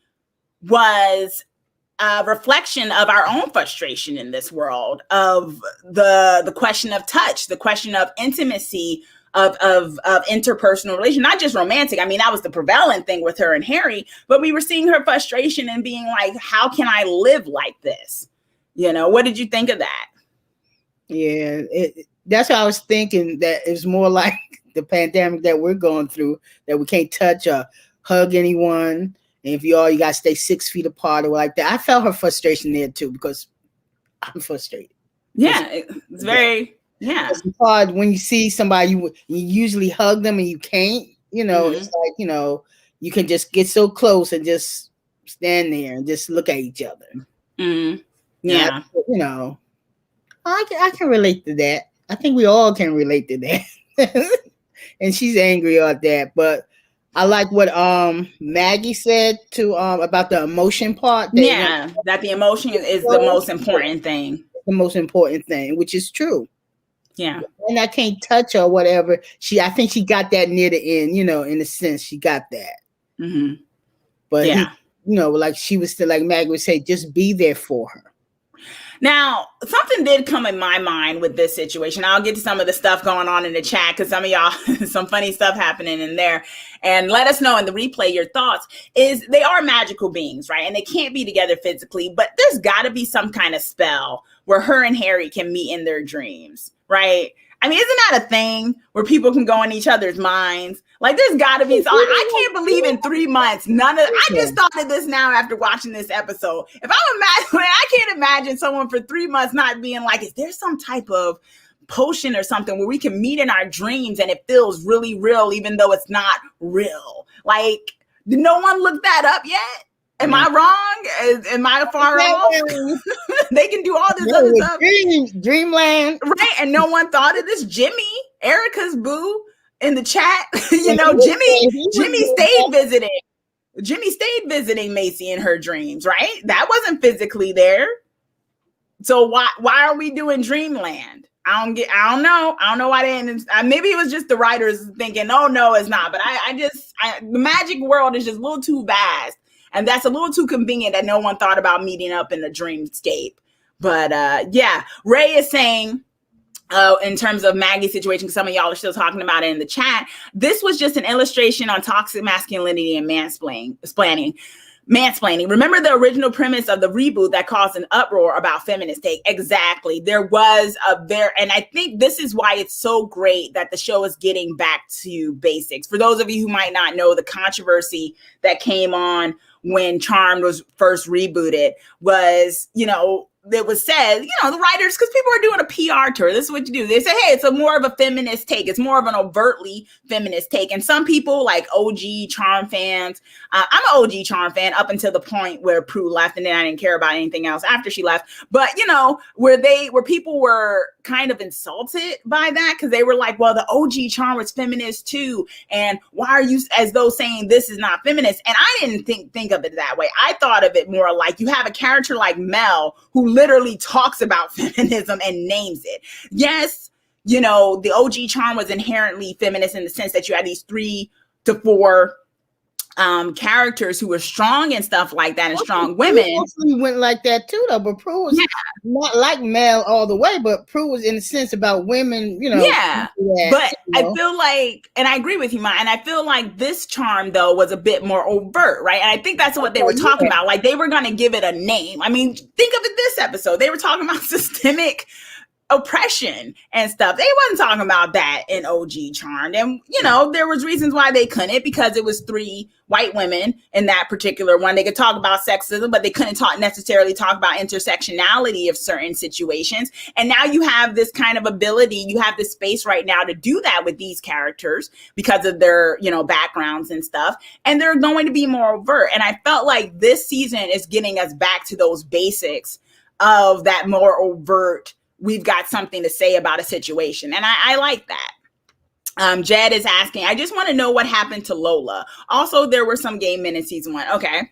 was reflection of our own frustration in this world, of the question of touch, the question of intimacy, of interpersonal relation, not just romantic. I mean, that was the prevalent thing with her and Harry, but we were seeing her frustration and being like, how can I live like this? What did you think of that? Yeah, that's what I was thinking, that it's more like the pandemic that we're going through, that we can't touch or hug anyone. And if you got to stay 6 feet apart or like that. I felt her frustration there too, because I'm frustrated. Yeah, it's very, yeah. It's hard when you see somebody, you usually hug them and you can't, it's like, you can just get so close and just stand there and just look at each other. Mm-hmm. Yeah. I can relate to that. I think we all can relate to that. And she's angry at that, but I like what Maggie said to about the emotion part. That the emotion is the most important thing. The most important thing, which is true. Yeah. And I can't touch her or whatever. I think she got that near the end, in a sense, she got that. Mm-hmm. But like she was still, like Maggie would say, just be there for her. Now, something did come in my mind with this situation. I'll get to some of the stuff going on in the chat, because some of y'all, some funny stuff happening in there. And let us know in the replay your thoughts. Is they are magical beings, right? And they can't be together physically, but there's got to be some kind of spell where her and Harry can meet in their dreams, right? I mean, isn't that a thing where people can go in each other's minds? Like, there's got to be. So I can't believe in 3 months. I just thought of this now after watching this episode. If I'm imagining, I can't imagine someone for 3 months not being like, is there some type of potion or something where we can meet in our dreams and it feels really real, even though it's not real? Like, did no one look that up yet? Am I wrong? Am I far off? They can do all this other stuff. Dreamland. Right. And no one thought of this. Jimmy, Erica's boo, in the chat. Jimmy stayed visiting. Jimmy stayed visiting Macy in her dreams, right? That wasn't physically there. So why are we doing Dreamland? I don't know. I don't know why they didn't. Maybe it was just the writers thinking, oh no, it's not. But the magic world is just a little too vast. And that's a little too convenient that no one thought about meeting up in the dreamscape. But Ray is saying, in terms of Maggie's situation, because some of y'all are still talking about it in the chat, this was just an illustration on toxic masculinity and mansplaining. Remember the original premise of the reboot that caused an uproar about feminist take? Exactly. There was and I think this is why it's so great that the show is getting back to basics. For those of you who might not know, the controversy that came on when Charmed was first rebooted was, it was said, the writers, because people are doing a PR tour. This is what you do. They say, hey, it's more of a feminist take. It's more of an overtly feminist take. And some people, like OG Charm fans, I'm an OG Charm fan up until the point where Prue left, and then I didn't care about anything else after she left. But, where people were kind of insulted by that, because they were like, well, the OG Charm was feminist too. And why are you, as though saying this is not feminist? And I didn't think of it that way. I thought of it more like you have a character like Mel who literally talks about feminism and names it. Yes, the OG Charm was inherently feminist in the sense that you had these 3 to 4 characters who were strong and stuff like that, and strong women. Prue went like that too, though. But Prue was not like Mel all the way, but Prue was in a sense about women, Yeah, but I feel like, and I agree with you, Ma, and I feel like this Charm though was a bit more overt, right? And I think that's what they were talking about. Like they were going to give it a name. I mean, think of it this episode. They were talking about systemic oppression and stuff. They wasn't talking about that in OG Charmed. And, there was reasons why they couldn't, because it was 3 white women in that particular one. They could talk about sexism, but they couldn't necessarily talk about intersectionality of certain situations. And now you have this kind of ability, you have this space right now to do that with these characters because of their, backgrounds and stuff. And they're going to be more overt. And I felt like this season is getting us back to those basics of that more overt, we've got something to say about a situation. And I like that. Jed is asking, I just want to know what happened to Lola. Also, there were some gay men in season 1. Okay.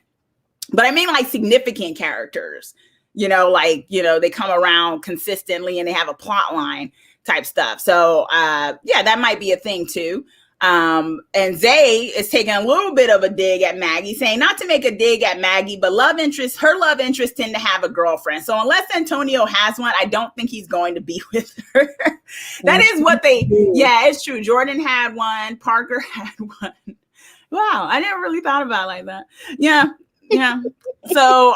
But I mean like significant characters, they come around consistently and they have a plot line type stuff. So that might be a thing too. And Zay is taking a little bit of a dig at Maggie, saying not to make a dig at Maggie, but her love interests tend to have a girlfriend. So unless Antonio has one, I don't think he's going to be with her. That is what it's true. Jordan had one. Parker had one. Wow, I never really thought about it like that. Yeah. So,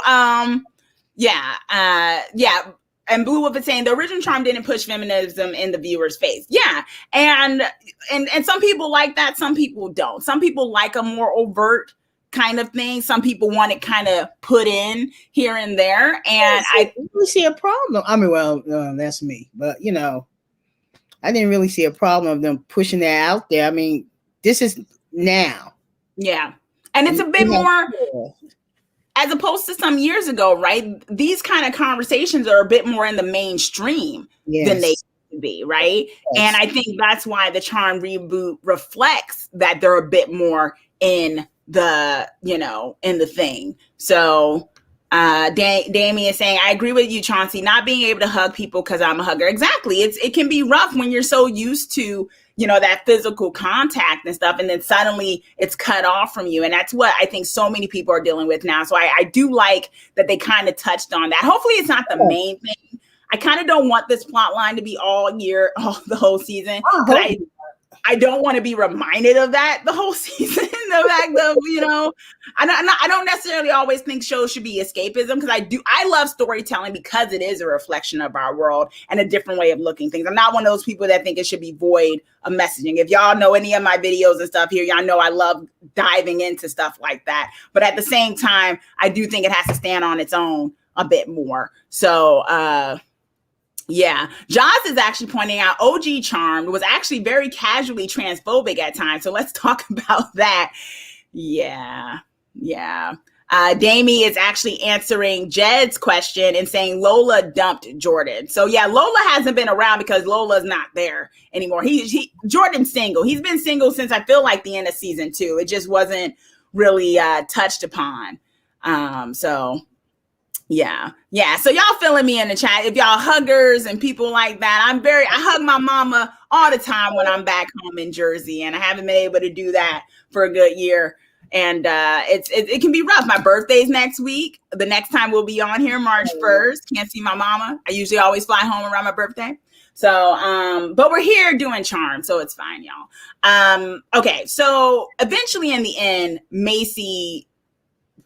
and Blue Wolf is saying the original charm didn't push feminism in the viewer's face. Yeah. And some people like that. Some people don't. Some people like a more overt kind of thing. Some people want it kind of put in here and there. And I really see a problem. I mean, well, that's me. But, I didn't really see a problem of them pushing that out there. I mean, this is now. Yeah. And it's a bit more... as opposed to some years ago, right? These kind of conversations are a bit more in the mainstream than they used to be, right? Yes. And I think that's why the Charm reboot reflects that they're a bit more in the, in the thing. So Damien is saying, I agree with you, Chauncey, not being able to hug people because I'm a hugger. Exactly. It can be rough when you're so used to, that physical contact and stuff. And then suddenly it's cut off from you. And that's what I think so many people are dealing with now. So I do like that they kind of touched on that. Hopefully it's not the main thing. I kind of don't want this plot line to be the whole season. I don't want to be reminded of that the whole season. The fact of, I don't necessarily always think shows should be escapism because I love storytelling because it is a reflection of our world and a different way of looking things. I'm not one of those people that think it should be void of messaging. If y'all know any of my videos and stuff here, y'all know I love diving into stuff like that. But at the same time, I do think it has to stand on its own a bit more. So, yeah, Joss is actually pointing out OG Charmed was actually very casually transphobic at times. So let's talk about that. Yeah. Damie is actually answering Jed's question and saying Lola dumped Jordan. So yeah, Lola hasn't been around because Lola's not there anymore. Jordan's single. He's been single since I feel like the end of season 2. It just wasn't really touched upon. Yeah. So y'all feeling me in the chat. If y'all huggers and people like that, I hug my mama all the time when I'm back home in Jersey, and I haven't been able to do that for a good year. And it can be rough. My birthday's next week. The next time we'll be on here, March 1st. Can't see my mama. I usually always fly home around my birthday. So, but we're here doing Charm, so it's fine, y'all. Okay, so eventually in the end, Macy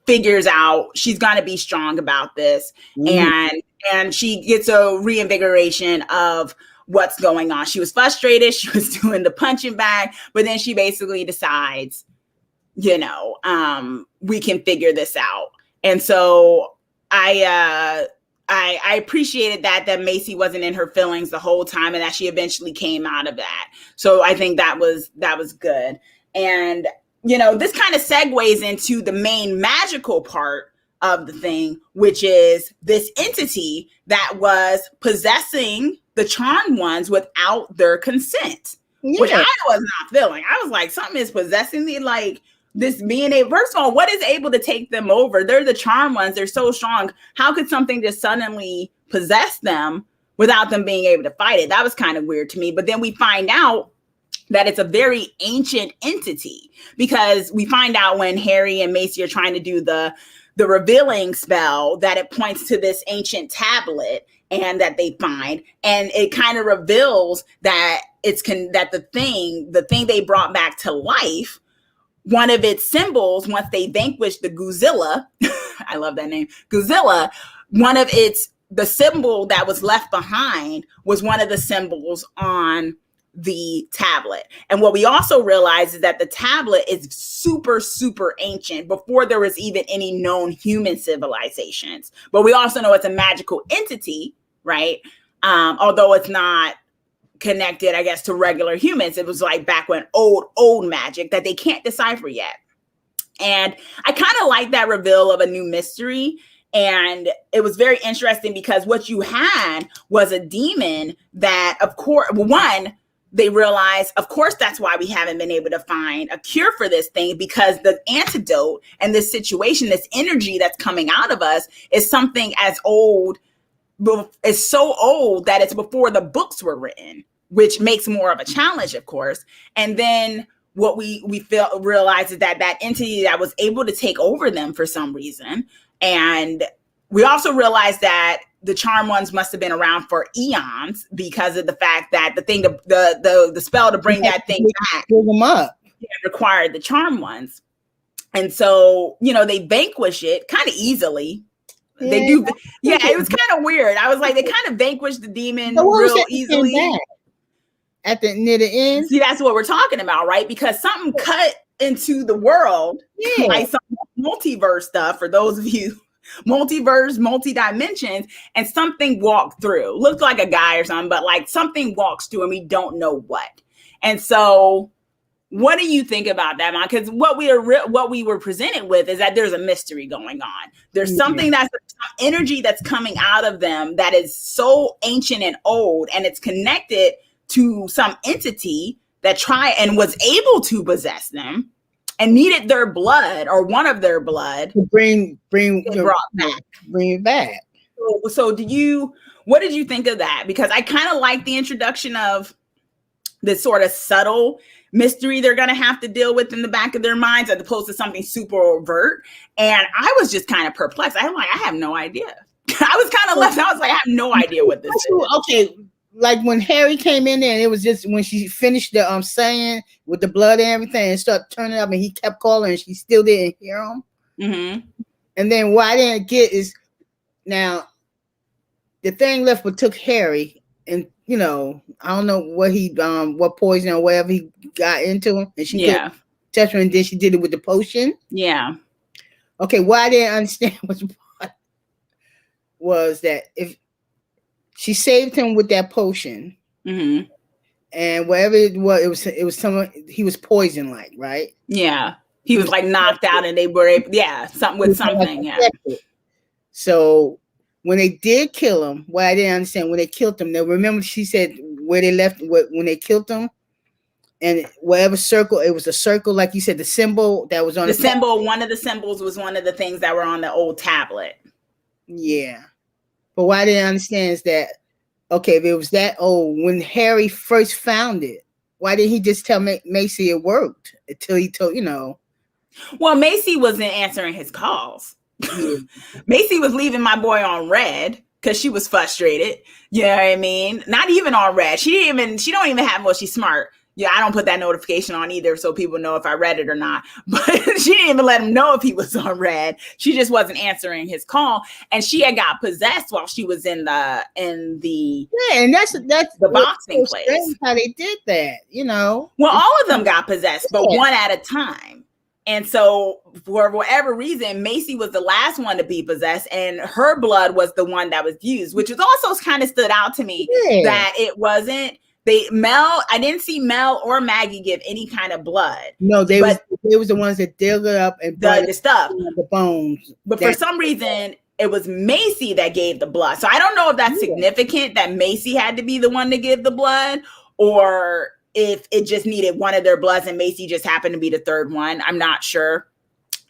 figures out she's going to be strong about this. And she gets a reinvigoration of what's going on. She was frustrated. She was doing the punching bag, but then she basically decides, we can figure this out. And so I appreciated that Macy wasn't in her feelings the whole time and that she eventually came out of that. So I think that was good. And this kind of segues into the main magical part of the thing, which is this entity that was possessing the charmed ones without their consent, which I was not feeling. I was like, something is possessing me, like this being first of all, what is able to take them over? They're the charmed ones. They're so strong. How could something just suddenly possess them without them being able to fight it? That was kind of weird to me. But then we find out that it's a very ancient entity because we find out when Harry and Macy are trying to do the revealing spell that it points to this ancient tablet and that they find, and it kind of reveals that that the thing they brought back to life, one of its symbols, once they vanquished the Godzilla, I love that name, Godzilla, the symbol that was left behind was one of the symbols on the tablet. And what we also realize is that the tablet is super, super ancient before there was even any known human civilizations. But we also know it's a magical entity, right? Although it's not connected, I guess, to regular humans. It was like back when old magic that they can't decipher yet. And I kind of like that reveal of a new mystery. And it was very interesting because what you had was a demon that, of course, they realized, of course, that's why we haven't been able to find a cure for this thing, because the antidote and this situation, this energy that's coming out of us is something as old, is so old that it's before the books were written, which makes more of a challenge, of course. And then what we realized is that entity that was able to take over them for some reason. And we also realized that the charm ones must have been around for eons because of the fact that the spell to bring that thing back them up required the charm ones. And so, they vanquish it kind of easily. Yeah, they do. Yeah, it was kind of weird. I was like, they kind of vanquished the demon real easily. Near the end. See, that's what we're talking about, right? Because something cut into the world, like some multiverse stuff, for those of you, multiverse, multi-dimensions, and something walked through. Looked like a guy or something, but like something walks through and we don't know what. And so what do you think about that, Mom? Because what we were presented with is that there's a mystery going on. There's something that's energy that's coming out of them that is so ancient and old, and it's connected to some entity that was able to possess them and needed their blood or one of their blood to bring it back. So what did you think of that? Because I kind of like the introduction of this sort of subtle mystery they're going to have to deal with in the back of their minds, as opposed to something super overt. And I was just kind of perplexed. I have no idea. I was kind of left. I was like, I have no idea what this is. Okay. Like when Harry came in there, and it was just when she finished the saying with the blood and everything, and started turning up, and he kept calling, and she still didn't hear him. Mm-hmm. And then what I didn't get is, now the thing left but took Harry, and I don't know what what poison or whatever he got into him, and she touched him, and then she did it with the potion. Yeah. Okay, what I didn't understand was that if she saved him with that potion, and whatever it was someone, he was poison, like, right? Yeah, he was like knocked out, and they were something. Yeah. So when they did kill him, what I didn't understand, when they killed him, now remember she said where they left when they killed him, and whatever circle, it was a circle, like you said, the symbol that was on the symbol. One of the symbols was one of the things that were on the old tablet. Yeah. But what I didn't understand is that, okay, if it was that old, when Harry first found it, why didn't he just tell Macy it worked until he told, Well, Macy wasn't answering his calls. Macy was leaving my boy on red because she was frustrated. You know what I mean? Not even on red. She don't even have, well, she's smart. Yeah, I don't put that notification on either, so people know if I read it or not. But she didn't even let him know if he was on red. She just wasn't answering his call, and she had got possessed while she was in the and that's the boxing place. How they did that, Well, all of them got possessed, but one at a time. And so, for whatever reason, Macy was the last one to be possessed, and her blood was the one that was used, which was also kind of stood out to me that it wasn't. I didn't see Mel or Maggie give any kind of blood. No, they was the ones that dug it up and the stuff, the bones. But for some reason, it was Macy that gave the blood. So I don't know if that's significant that Macy had to be the one to give the blood, or if it just needed one of their bloods and Macy just happened to be the third one. I'm not sure.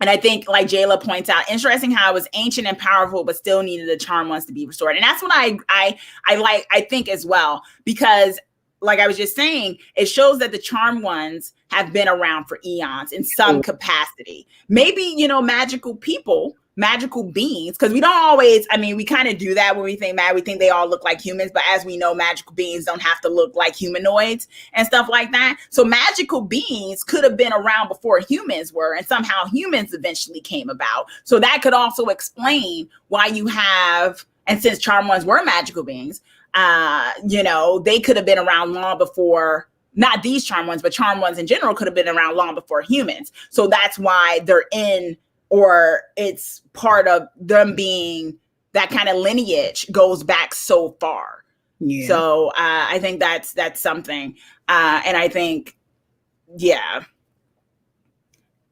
And I think, like Jayla points out, interesting how it was ancient and powerful, but still needed the charm ones to be restored. And that's what I think as well, because like I was just saying, it shows that the charm ones have been around for eons in some capacity. Maybe, magical people, magical beings, because we don't always, we kind of do that when we think we think they all look like humans, but as we know, magical beings don't have to look like humanoids and stuff like that. So magical beings could have been around before humans were, and somehow humans eventually came about. So that could also explain why you have, and since charm ones were magical beings, they could have been around long before, not these charm ones, but charm ones in general could have been around long before humans. So that's why they're in, or it's part of them being, that kind of lineage goes back so far. Yeah. So I think that's something. And I think,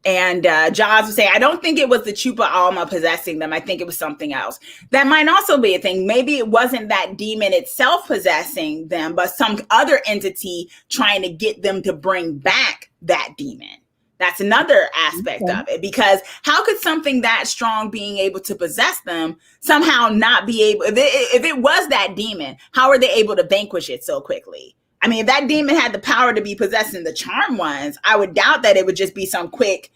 And Jaws would say, I don't think it was the Chupa Alma possessing them. I think it was something else. That might also be a thing. Maybe it wasn't that demon itself possessing them, but some other entity trying to get them to bring back that demon. That's another aspect of it, because how could something that strong being able to possess them somehow not be able, if it was that demon, how are they able to vanquish it so quickly? I mean, if that demon had the power to be possessing the charmed ones, I would doubt that it would just be some quick,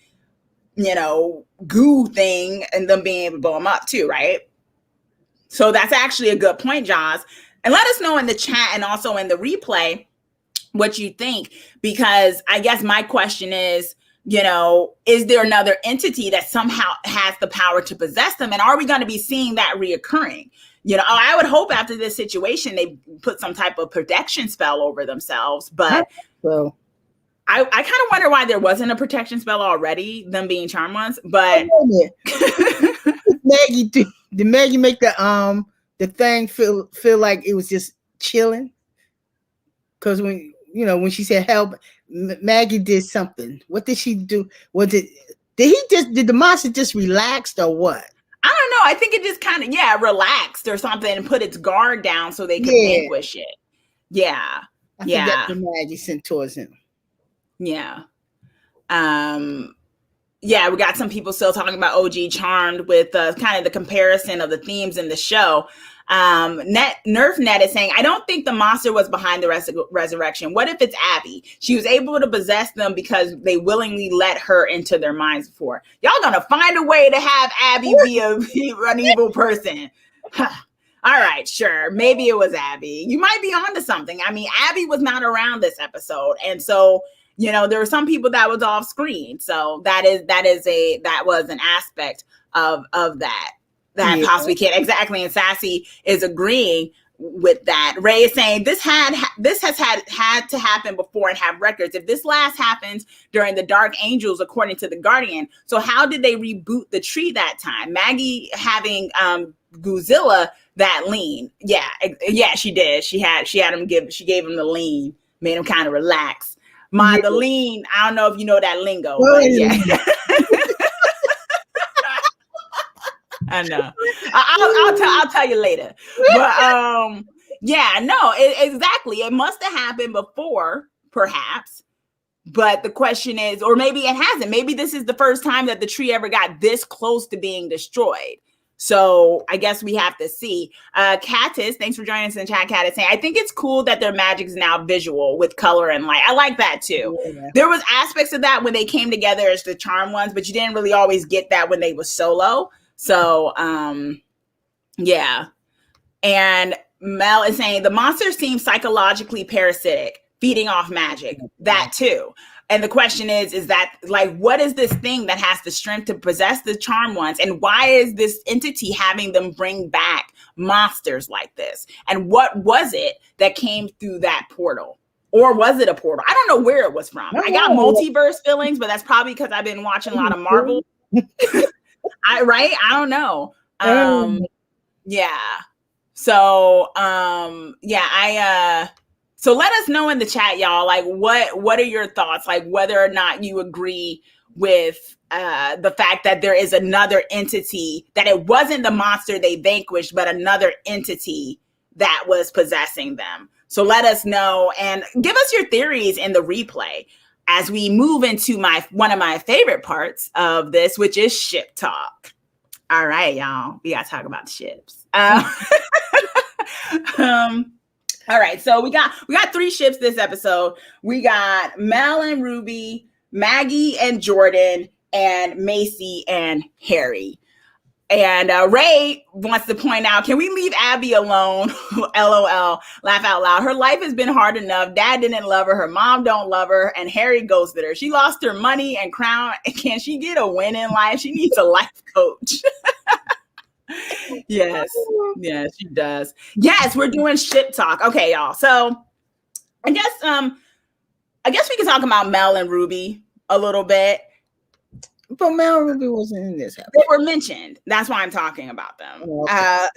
goo thing and them being able to blow them up too, right? So that's actually a good point, Jaws. And let us know in the chat and also in the replay what you think, because I guess my question is, is there another entity that somehow has the power to possess them? And are we going to be seeing that reoccurring? I would hope after this situation, they put some type of protection spell over themselves. But I kind of wonder why there wasn't a protection spell already, them being charmed ones. But Maggie, did Maggie make the thing feel like it was just chilling? Because when she said help, Maggie did something. What did she do? Did the monster just relaxed or what? I don't know. I think it just kind of, relaxed or something and put its guard down so they could vanquish it. Yeah. I think that's what Maggie sent towards him. Yeah. We got some people still talking about OG Charmed with kind of the comparison of the themes in the show. Nerf Net is saying, I don't think the monster was behind the resurrection. What if it's Abby? She was able to possess them because they willingly let her into their minds before. Y'all gonna find a way to have Abby be an evil person. All right, sure. Maybe it was Abby. You might be onto something. I mean, Abby was not around this episode. And so, there were some people that was off screen. So that was an aspect of that. That possibly can't exactly, and Sassy is agreeing with that. Ray is saying this has had to happen before and have records. If this last happens during the Dark Angels, according to the Guardian, so how did they reboot the tree that time? Maggie having Godzilla that lean, yeah, she did. She gave him the lean, made him kind of relax. The lean. I don't know if you know that lingo, but yeah. I know. I'll tell you later. But exactly. It must have happened before, perhaps. But the question is, or maybe it hasn't. Maybe this is the first time that the tree ever got this close to being destroyed. So I guess we have to see. Catus, thanks for joining us in the chat. Catus saying, I think it's cool that their magic is now visual with color and light. I like that too. Yeah. There was aspects of that when they came together as the charm ones, but you didn't really always get that when they were solo. So, And Mel is saying the monster seems psychologically parasitic, feeding off magic. That too. And the question is that like, what is this thing that has the strength to possess the charm ones? And why is this entity having them bring back monsters like this? And what was it that came through that portal? Or was it a portal? I don't know where it was from. I got multiverse feelings, but that's probably because I've been watching a lot of Marvel. I don't know. So let us know in the chat, y'all, like what are your thoughts? Like whether or not you agree with the fact that there is another entity, that it wasn't the monster they vanquished, but another entity that was possessing them. So let us know and give us your theories in the replay as we move into one of my favorite parts of this, which is ship talk. All right, y'all, we gotta talk about the ships. All right, so we got 3 ships this episode. We got Mel and Ruby, Maggie and Jordan, and Macy and Harry. And Ray wants to point out, can we leave Abby alone? LOL, laugh out loud. Her life has been hard enough. Dad didn't love her. Her mom don't love her. And Harry ghosted her. She lost her money and crown. Can she get a win in life? She needs a life coach. Yes, she does. Yes, we're doing ship talk. Okay, y'all. So I guess we can talk about Mel and Ruby a little bit. But Mel and Ruby wasn't in this episode. They were mentioned. That's why I'm talking about them. Okay.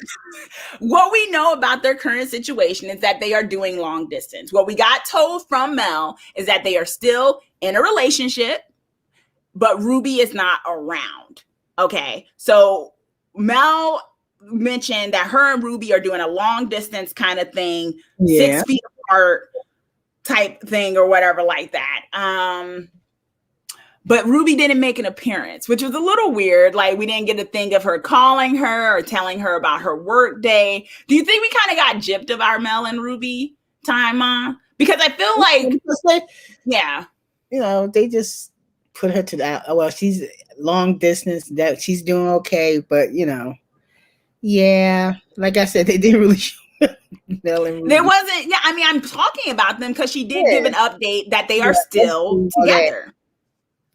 What we know about their current situation is that they are doing long distance. What we got told from Mel is that they are still in a relationship, but Ruby is not around. Okay. So Mel mentioned that her and Ruby are doing a long distance kind of thing, 6 feet apart type thing or whatever like that. But Ruby didn't make an appearance, which was a little weird. Like we didn't get to think of her calling her or telling her about her work day. Do you think we kind of got gypped of our Mel and Ruby time, Mom? Because I feel like, yeah, you know, they just put her to that. Well, she's long distance. That she's doing okay, but you know, yeah, like I said, they didn't really show Mel and Ruby. There wasn't. Yeah, I mean, I'm talking about them because she did give an update that they are Yeah, still together.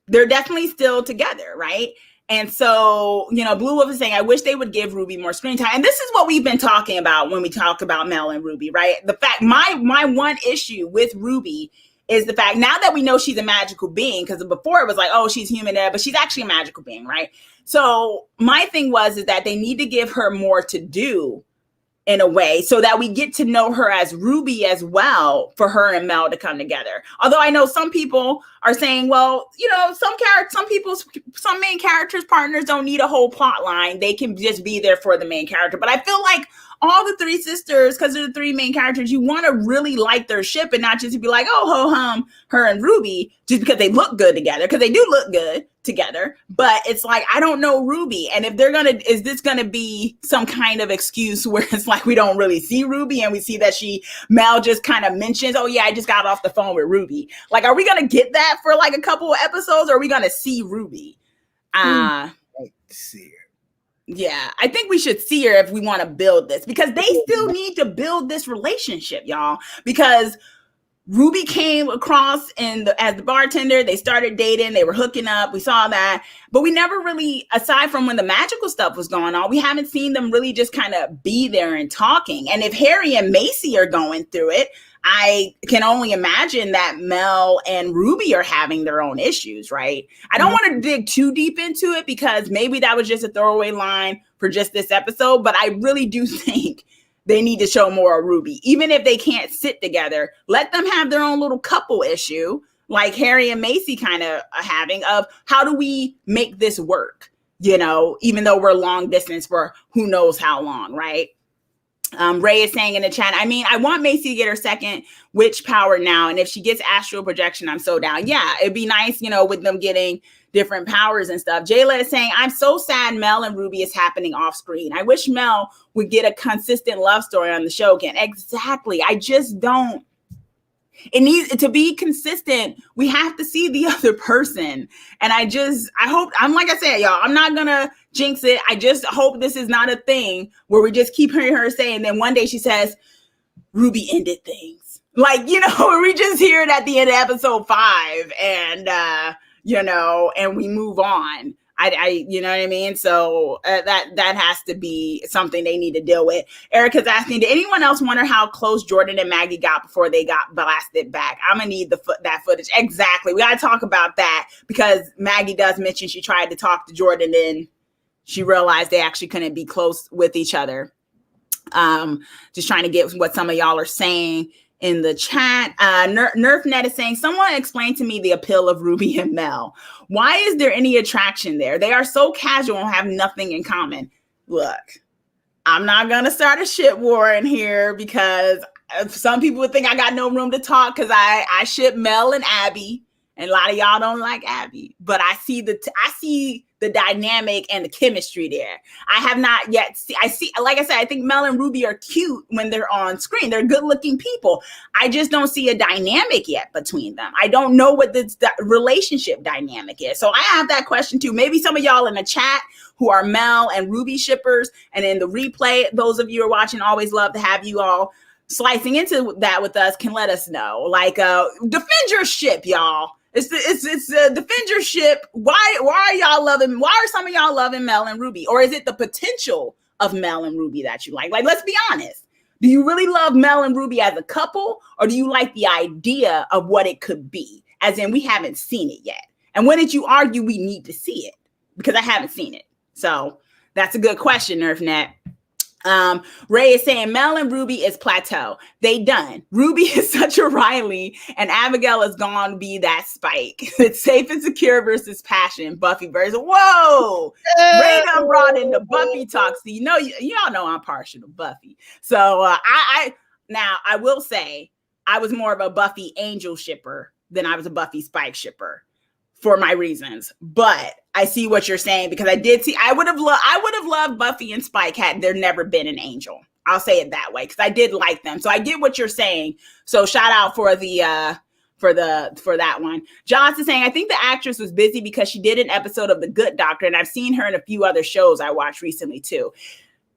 They're definitely still together, right? And so, you know, Blue Wolf is saying, I wish they would give Ruby more screen time. And this is what we've been talking about when we talk about Mel and Ruby, right? The fact, my one issue with Ruby is the fact, now that we know she's a magical being, because before it was like, oh, she's human, but she's actually a magical being, right? So my thing is that they need to give her more to do in a way so that we get to know her as Ruby as well, for her and Mel to come together. Although I know some people are saying, well, you know, some main characters' partners don't need a whole plot line. They can just be there for the main character. But I feel like all the three sisters, because they're the three main characters, you want to really like their ship and not just be like, oh, ho hum, her and Ruby, just because they look good together, because they do look good together. But it's like, I don't know Ruby. And if is this gonna be some kind of excuse where it's like we don't really see Ruby and we see that Mel just kind of mentions, oh yeah, I just got off the phone with Ruby. Like, are we gonna get that for like a couple of episodes, or are we gonna see Ruby? See her. Yeah, I think we should see her if we want to build this, because they still need to build this relationship, y'all, because Ruby came across as the bartender. They started dating. They were hooking up. We saw that. But we never really, aside from when the magical stuff was going on, we haven't seen them really just kind of be there and talking. And if Harry and Macy are going through it, I can only imagine that Mel and Ruby are having their own issues, right? I don't want to dig too deep into it, because maybe that was just a throwaway line for just this episode. But I really do think they need to show more of Ruby. Even if they can't sit together, let them have their own little couple issue, like Harry and Macy kind of having, of how do we make this work? You know, even though we're long distance for who knows how long, right? Ray is saying in the chat, I mean, I want Macy to get her second witch power now. And if she gets astral projection, I'm so down. Yeah, it'd be nice, you know, with them getting different powers and stuff. Jayla is saying, I'm so sad Mel and Ruby is happening off screen. I wish Mel would get a consistent love story on the show again. Exactly. I just don't. It needs to be consistent. We have to see the other person. And I hope, like I said, y'all, I'm not going to jinx it. I just hope this is not a thing where we just keep hearing her say, and then one day she says, Ruby ended things. Like, you know, we just hear it at the end of episode 5 and, you know, and we move on. You know what I mean? So that has to be something they need to deal with. Erica's asking, did anyone else wonder how close Jordan and Maggie got before they got blasted back? I'm gonna need that footage. Exactly. We got to talk about that, because Maggie does mention she tried to talk to Jordan, and she realized they actually couldn't be close with each other. Just trying to get what some of y'all are saying in the chat. NerfNet is saying, someone explain to me the appeal of Ruby and Mel. Why is there any attraction there? They are so casual and have nothing in common. Look, I'm not going to start a shit war in here, because some people would think I got no room to talk because I ship Mel and Abby, and a lot of y'all don't like Abby, but I see the dynamic and the chemistry there. I have not yet like I said, I think Mel and Ruby are cute when they're on screen. They're good looking people. I just don't see a dynamic yet between them. I don't know what the relationship dynamic is. So I have that question too. Maybe some of y'all in the chat who are Mel and Ruby shippers, and in the replay, those of you who are watching, always love to have you all slicing into that with us, can let us know. Like, defend your ship, y'all. It's defend your ship. Why are y'all loving? Why are some of y'all loving Mel and Ruby? Or is it the potential of Mel and Ruby that you like? Like, let's be honest. Do you really love Mel and Ruby as a couple, or do you like the idea of what it could be? As in, we haven't seen it yet. And when did you argue we need to see it? Because I haven't seen it. So that's a good question, NerfNet. Ray is saying Mel and Ruby is plateau. They done. Ruby is such a Riley, and Abigail is gone to be that Spike. It's safe and secure versus passion. Buffy versus whoa. Ray done brought in the Buffy talk. So y'all know I'm partial to Buffy. So I will say I was more of a Buffy Angel shipper than I was a Buffy Spike shipper. for my reasons. But I see what you're saying, because I would have loved Buffy and Spike had there never been an Angel. I'll say it that way, because I did like them. So I get what you're saying. So shout out for the for that one. John's is saying, I think the actress was busy because she did an episode of The Good Doctor, and I've seen her in a few other shows I watched recently too.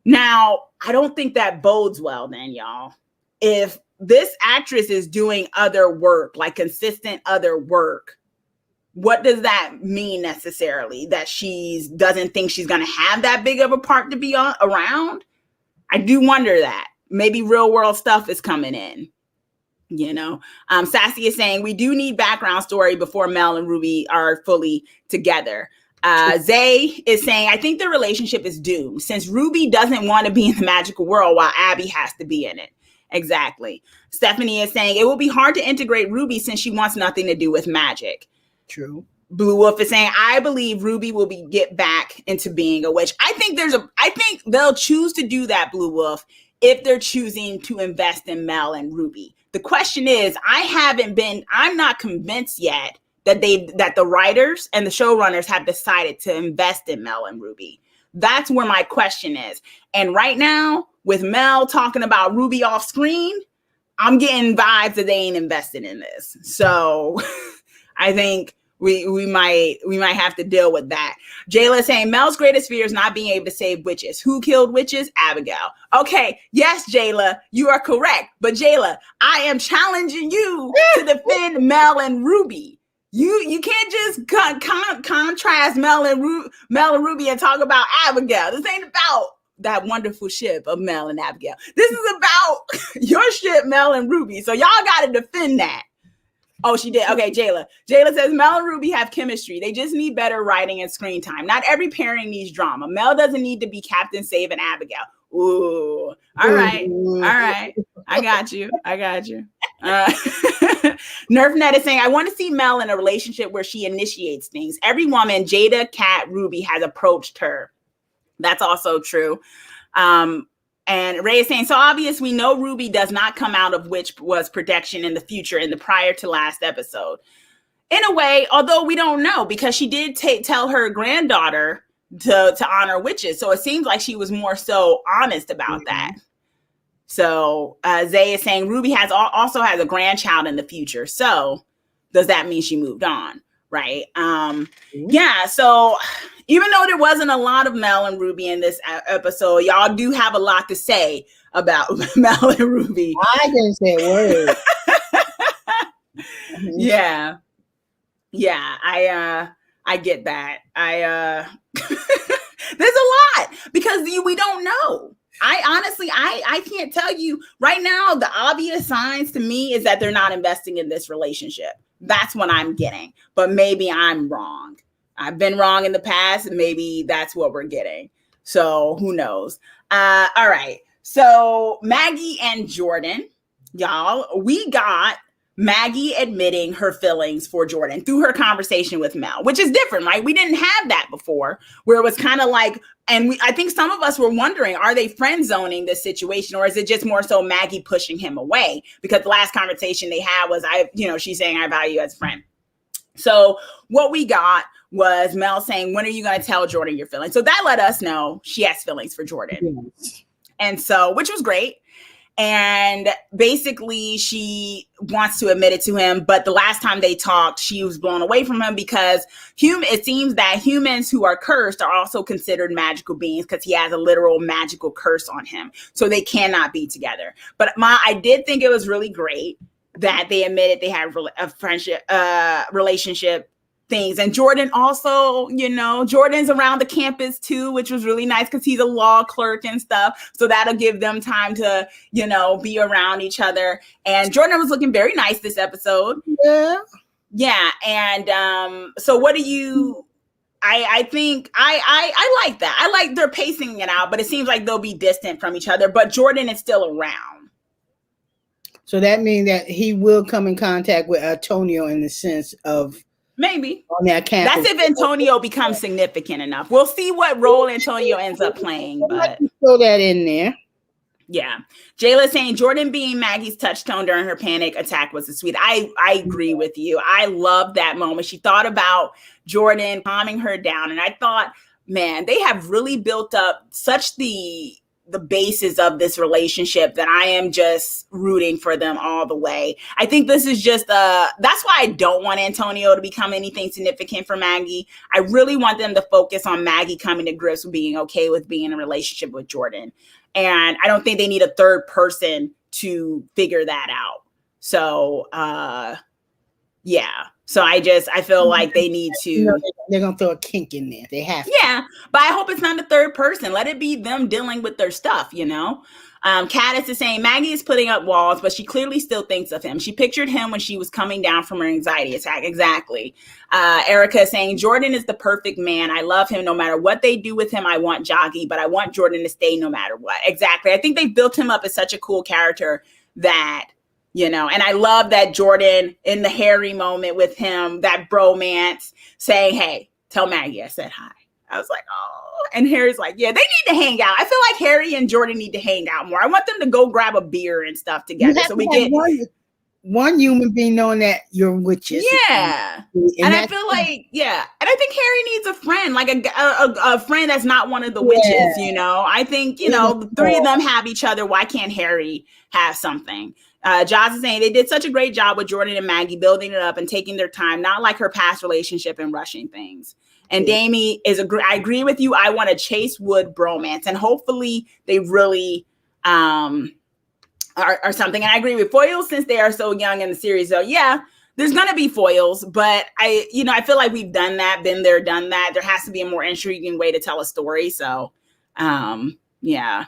Now, I don't think that bodes well then, y'all. If this actress is doing other work, like consistent other work, what does that mean necessarily? That she doesn't think she's going to have that big of a part to be around? I do wonder that. Maybe real world stuff is coming in. You know, Sassy is saying we do need background story before Mel and Ruby are fully together. Zay is saying, I think the relationship is doomed since Ruby doesn't want to be in the magical world while Abby has to be in it. Exactly. Stephanie is saying it will be hard to integrate Ruby since she wants nothing to do with magic. True. Blue Wolf is saying, I believe Ruby will get back into being a witch. I think they'll choose to do that, Blue Wolf, if they're choosing to invest in Mel and Ruby. The question is, I'm not convinced yet that the writers and the showrunners have decided to invest in Mel and Ruby. That's where my question is. And right now, with Mel talking about Ruby off screen, I'm getting vibes that they ain't invested in this. So I think we might have to deal with that. Jayla saying Mel's greatest fear is not being able to save witches. Who killed witches? Abigail. Okay, yes, Jayla, you are correct. But Jayla, I am challenging you to defend Mel and Ruby. You can't just contrast Mel and Ruby and talk about Abigail. This ain't about that wonderful ship of Mel and Abigail. This is about your ship, Mel and Ruby. So y'all got to defend that. Oh, she did. Okay, Jayla. Jayla says Mel and Ruby have chemistry. They just need better writing and screen time. Not every pairing needs drama. Mel doesn't need to be Captain Save and Abigail. Ooh. All right. All right. I got you. NerfNet is saying, I want to see Mel in a relationship where she initiates things. Every woman, Jada, Kat, Ruby, has approached her. That's also true. And Ray is saying, so obvious we know Ruby does not come out of which was protection in the future in the prior to last episode. In a way, although we don't know, because she did tell her granddaughter to honor witches. So it seems like she was more so honest about that. So Zay is saying Ruby also has a grandchild in the future. So does that mean she moved on? Right. Yeah. So even though there wasn't a lot of Mel and Ruby in this episode, y'all do have a lot to say about Mel and Ruby. I didn't say a word. Yeah. I get that. There's a lot because we don't know. I honestly can't tell you right now. The obvious signs to me is that they're not investing in this relationship. That's what I'm getting, but maybe I'm wrong. I've been wrong in the past, and maybe that's what we're getting. So who knows? All right. So Maggie and Jordan, y'all, we got Maggie admitting her feelings for Jordan through her conversation with Mel, which is different, right? We didn't have that before, where it was kind of like, and I think some of us were wondering, are they friend zoning this situation, or is it just more so Maggie pushing him away? Because the last conversation they had was, she's saying, I value you as a friend. So what we got was Mel saying, when are you going to tell Jordan your feelings? So that let us know she has feelings for Jordan. Yes. And so, which was great. And basically she wants to admit it to him. But the last time they talked, she was blown away from him because it seems that humans who are cursed are also considered magical beings because he has a literal magical curse on him. So they cannot be together. But I did think it was really great that they admitted they had a friendship, relationship things. And Jordan also, Jordan's around the campus too, which was really nice because he's a law clerk and stuff. So that'll give them time to, be around each other. And Jordan was looking very nice this episode. Yeah. And so what do you, I think I like that. I like they're pacing it out, but it seems like they'll be distant from each other, but Jordan is still around. So that means that he will come in contact with Antonio in the sense of maybe on that campus. That's if Antonio becomes significant enough. We'll see what role Antonio ends up playing. But throw that in there. Yeah. Jayla saying Jordan being Maggie's touchstone during her panic attack was sweet. I agree with you. I love that moment. She thought about Jordan calming her down. And I thought, man, they have really built up such the basis of this relationship that I am just rooting for them all the way. I think this is just that's why I don't want Antonio to become anything significant for Maggie. I really want them to focus on Maggie coming to grips with being okay with being in a relationship with Jordan. And I don't think they need a third person to figure that out. So, yeah. So I feel like they need to. They're going to throw a kink in there. They have to. Yeah. But I hope it's not a third person. Let it be them dealing with their stuff, you know? Caddis is saying Maggie is putting up walls, but she clearly still thinks of him. She pictured him when she was coming down from her anxiety attack. Exactly. Erica is saying Jordan is the perfect man. I love him no matter what they do with him. I want Joggy, but I want Jordan to stay no matter what. Exactly. I think they built him up as such a cool character that, you know, and I love that Jordan in the Harry moment with him, that bromance saying, hey, tell Maggie I said hi. I was like, oh, and Harry's like, yeah, they need to hang out. I feel like Harry and Jordan need to hang out more. I want them to go grab a beer and stuff together. So we get one human being knowing that you're witches. Yeah. And I feel like, yeah. And I think Harry needs a friend, like a friend that's not one of the witches, you know? I think, you know, the three of them have each other. Why can't Harry have something? Josh is saying they did such a great job with Jordan and Maggie building it up and taking their time, not like her past relationship and rushing things. And Damie I agree with you. I want a Chase Wood bromance, and hopefully they really are something. And I agree with foils since they are so young in the series. So yeah, there's going to be foils, but I feel like we've done that, been there, done that. There has to be a more intriguing way to tell a story. So yeah.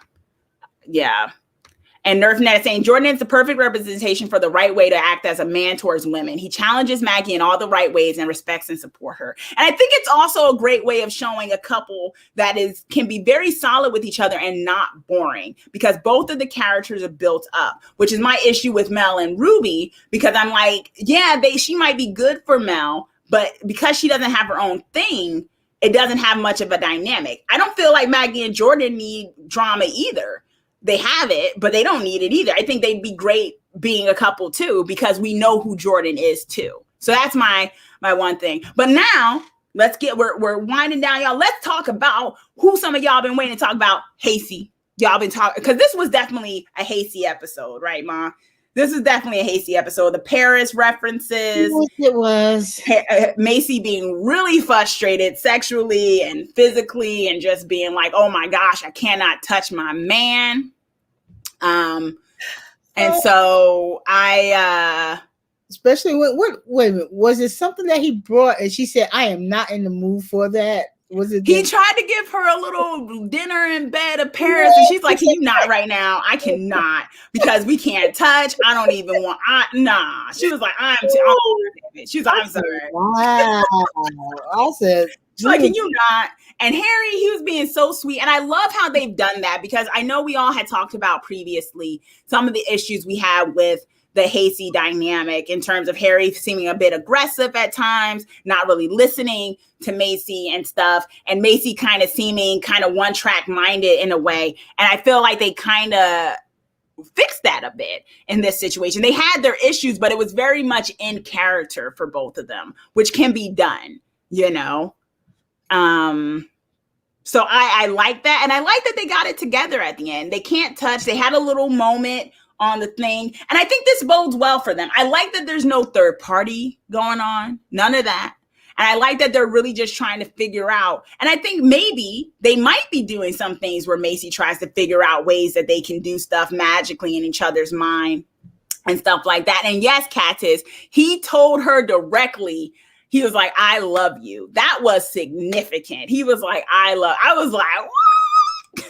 And NerfNet is saying Jordan is the perfect representation for the right way to act as a man towards women. He challenges Maggie in all the right ways and respects and support her. And I think it's also a great way of showing a couple that can be very solid with each other and not boring, because both of the characters are built up, which is my issue with Mel and Ruby, because I'm like, yeah, she might be good for Mel, but because she doesn't have her own thing, it doesn't have much of a dynamic. I don't feel like Maggie and Jordan need drama either. They have it, but they don't need it either. I think they'd be great being a couple too, because we know who Jordan is too. So that's my one thing. But now we're winding down, y'all. Let's talk about who some of y'all been waiting to talk about. Hacy. Y'all been talking, because this was definitely a Hacy episode, right, Ma? This is definitely a Hacy episode. The Paris references. It was. Macy being really frustrated sexually and physically and just being like, oh my gosh, I cannot touch my man. And so I... Especially wait a minute. Was it something that he brought and she said, I am not in the mood for that? Was it? He tried to give her a little dinner in bed of Paris, and she's like, "Can you not right now? I cannot, because we can't touch. I don't even want. Nah." She was like, She was like, "I'm sorry." Wow. I said, she's like, "Can you not?" And Harry, he was being so sweet, and I love how they've done that, because I know we all had talked about previously some of the issues we had with the Hacy dynamic in terms of Harry seeming a bit aggressive at times, not really listening to Macy and stuff, and Macy kind of seeming kind of one-track minded in a way. And I feel like they kind of fixed that a bit in this situation. They had their issues, but it was very much in character for both of them, which can be done, you know? So I like that. And I like that they got it together at the end. They can't touch. They had a little moment on the thing. And I think this bodes well for them. I like that there's no third party going on. None of that. And I like that they're really just trying to figure out. And I think maybe they might be doing some things where Macy tries to figure out ways that they can do stuff magically in each other's mind and stuff like that. And yes, Catis, he told her directly, he was like, I love you. That was significant. He was like, I was like, what?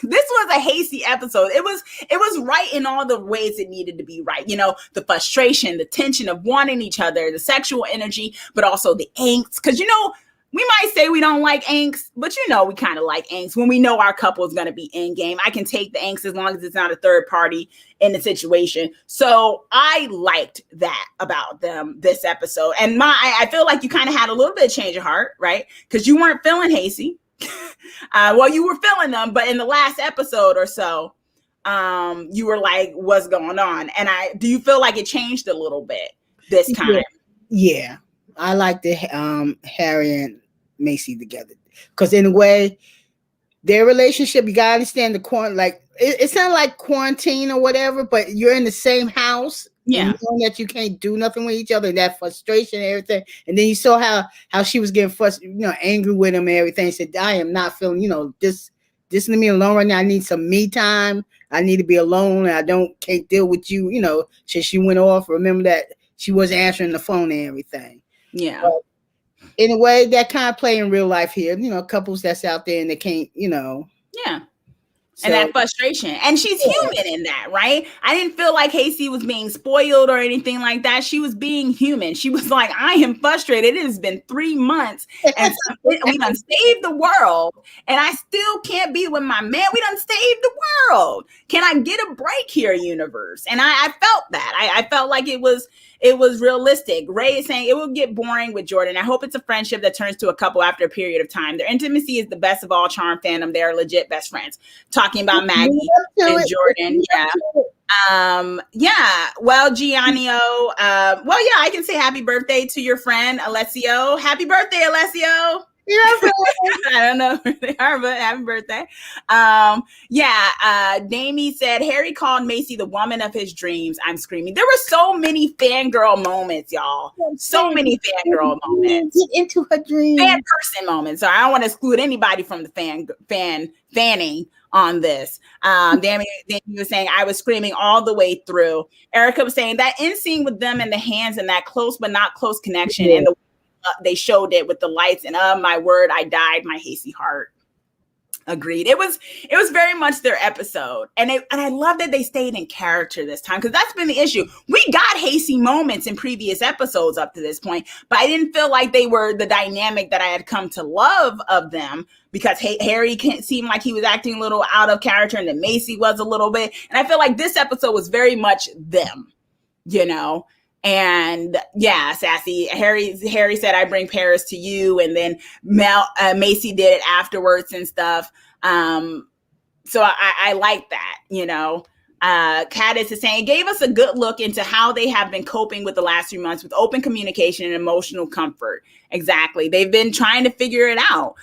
This was a Hacy episode. It was right in all the ways it needed to be right. You know, the frustration, the tension of wanting each other, the sexual energy, but also the angst. Because, you know, we might say we don't like angst, but, you know, we kind of like angst when we know our couple is going to be in game. I can take the angst as long as it's not a third party in the situation. So I liked that about them this episode. And I feel like you kind of had a little bit of change of heart, right? Because you weren't feeling Hacy. Well, you were feeling them, but in the last episode or so, you were like, what's going on? And do you feel like it changed a little bit this time? Yeah. I like the Harry and Macy together, because in a way, their relationship, you gotta understand the like it's not like quarantine or whatever, but you're in the same house. Yeah. And you know that you can't do nothing with each other, and that frustration and everything. And then you saw how she was getting frustrated, angry with him and everything. Said, I am not feeling, just leave me alone right now. I need some me time. I need to be alone. And can't deal with you, since she went off. Remember that she wasn't answering the phone and everything. Yeah. But in a way, that kind of play in real life here, couples that's out there and they can't, Yeah. And that frustration. And she's human in that, right? I didn't feel like Hacy was being spoiled or anything like that. She was being human. She was like, I am frustrated. It has been 3 months and we done saved the world and I still can't be with my man. We done saved the world. Can I get a break here, universe? And I felt that. I felt like it was realistic. Ray is saying it will get boring with Jordan. I hope it's a friendship that turns to a couple after a period of time. Their intimacy is the best of all charm fandom. They are legit best friends. Talking about Maggie and Jordan. Yeah. Well, Gianio, I can say happy birthday to your friend, Alessio. Happy birthday, Alessio. I don't know who they are, but happy birthday. Damie said, Harry called Macy the woman of his dreams. I'm screaming. There were so many fangirl moments, y'all. So many fangirl moments. Get into her dreams. Fan person moments. So I don't want to exclude anybody from the fanning on this. Damie was saying, I was screaming all the way through. Erica was saying that in scene with them and the hands and that close but not close connection and the they showed it with the lights and my word, I died, my Hacy heart. Agreed. It was very much their episode. And I love that they stayed in character this time, because that's been the issue. We got Hacy moments in previous episodes up to this point, but I didn't feel like they were the dynamic that I had come to love of them, because Harry seemed like he was acting a little out of character and then Macy was a little bit. And I feel like this episode was very much them, And Sassy, Harry said, I bring Paris to you. And then Macy did it afterwards and stuff. So I like that, Caddis is saying, it gave us a good look into how they have been coping with the last 3 months with open communication and emotional comfort. Exactly. They've been trying to figure it out.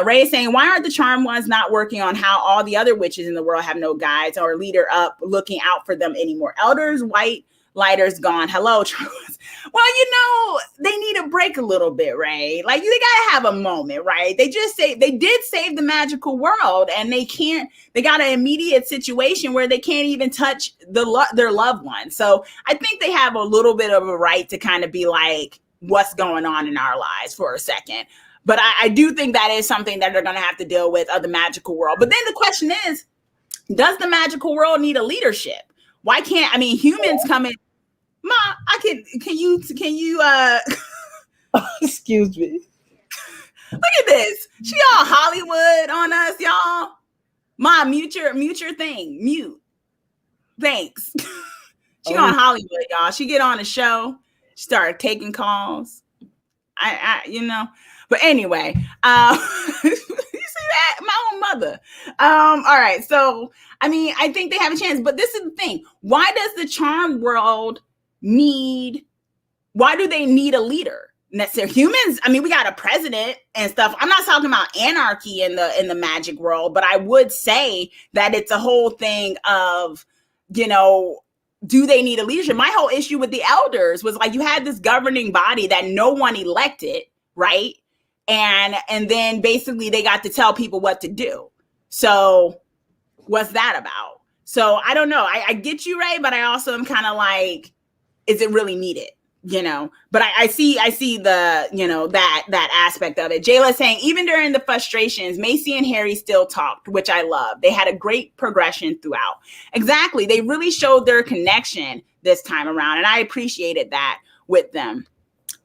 Ray is saying, why aren't the charm ones not working on how all the other witches in the world have no guides or leader up looking out for them anymore? Elders, white, lighters gone. Hello, Charles. Well, they need a break a little bit, Ray. Like, they gotta have a moment, right? They did save the magical world, and they got an immediate situation where they can't even touch their loved one. So I think they have a little bit of a right to kind of be like, what's going on in our lives for a second. But I do think that is something that they're gonna have to deal with of the magical world. But then the question is, does the magical world need a leadership? Why can't, humans come in? Ma, can you excuse me. Look at this. She all Hollywood on us, y'all. Ma, mute your thing. Mute. Thanks. She on Hollywood, y'all. She get on a show, started taking calls. But anyway, you see that? My own mother. All right. So, I think they have a chance, but this is the thing. Why does the charm world why do they need a leader? Necessarily humans. We got a president and stuff. I'm not talking about anarchy in the magic world, but I would say that it's a whole thing of, do they need a leadership? My whole issue with the elders was like, you had this governing body that no one elected, right? And then basically they got to tell people what to do. So what's that about? So I don't know. I get you, Ray, but I also am kind of like, is it really needed? But I see the, that aspect of it. Jayla saying, even during the frustrations, Macy and Harry still talked, which I love. They had a great progression throughout. Exactly. They really showed their connection this time around. And I appreciated that with them.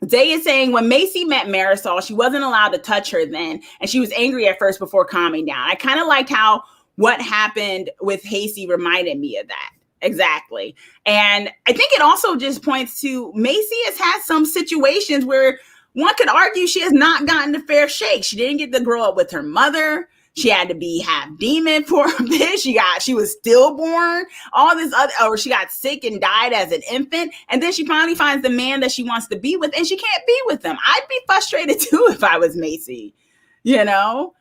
Day is saying, when Macy met Marisol, she wasn't allowed to touch her then. And she was angry at first before calming down. I kind of liked how what happened with Hacy reminded me of that. Exactly. And I think it also just points to Macy has had some situations where one could argue she has not gotten a fair shake. She didn't get to grow up with her mother. She had to be half demon for a bit. She was stillborn, all this other, or she got sick and died as an infant. And then she finally finds the man that she wants to be with, and she can't be with him. I'd be frustrated too if I was Macy, you know?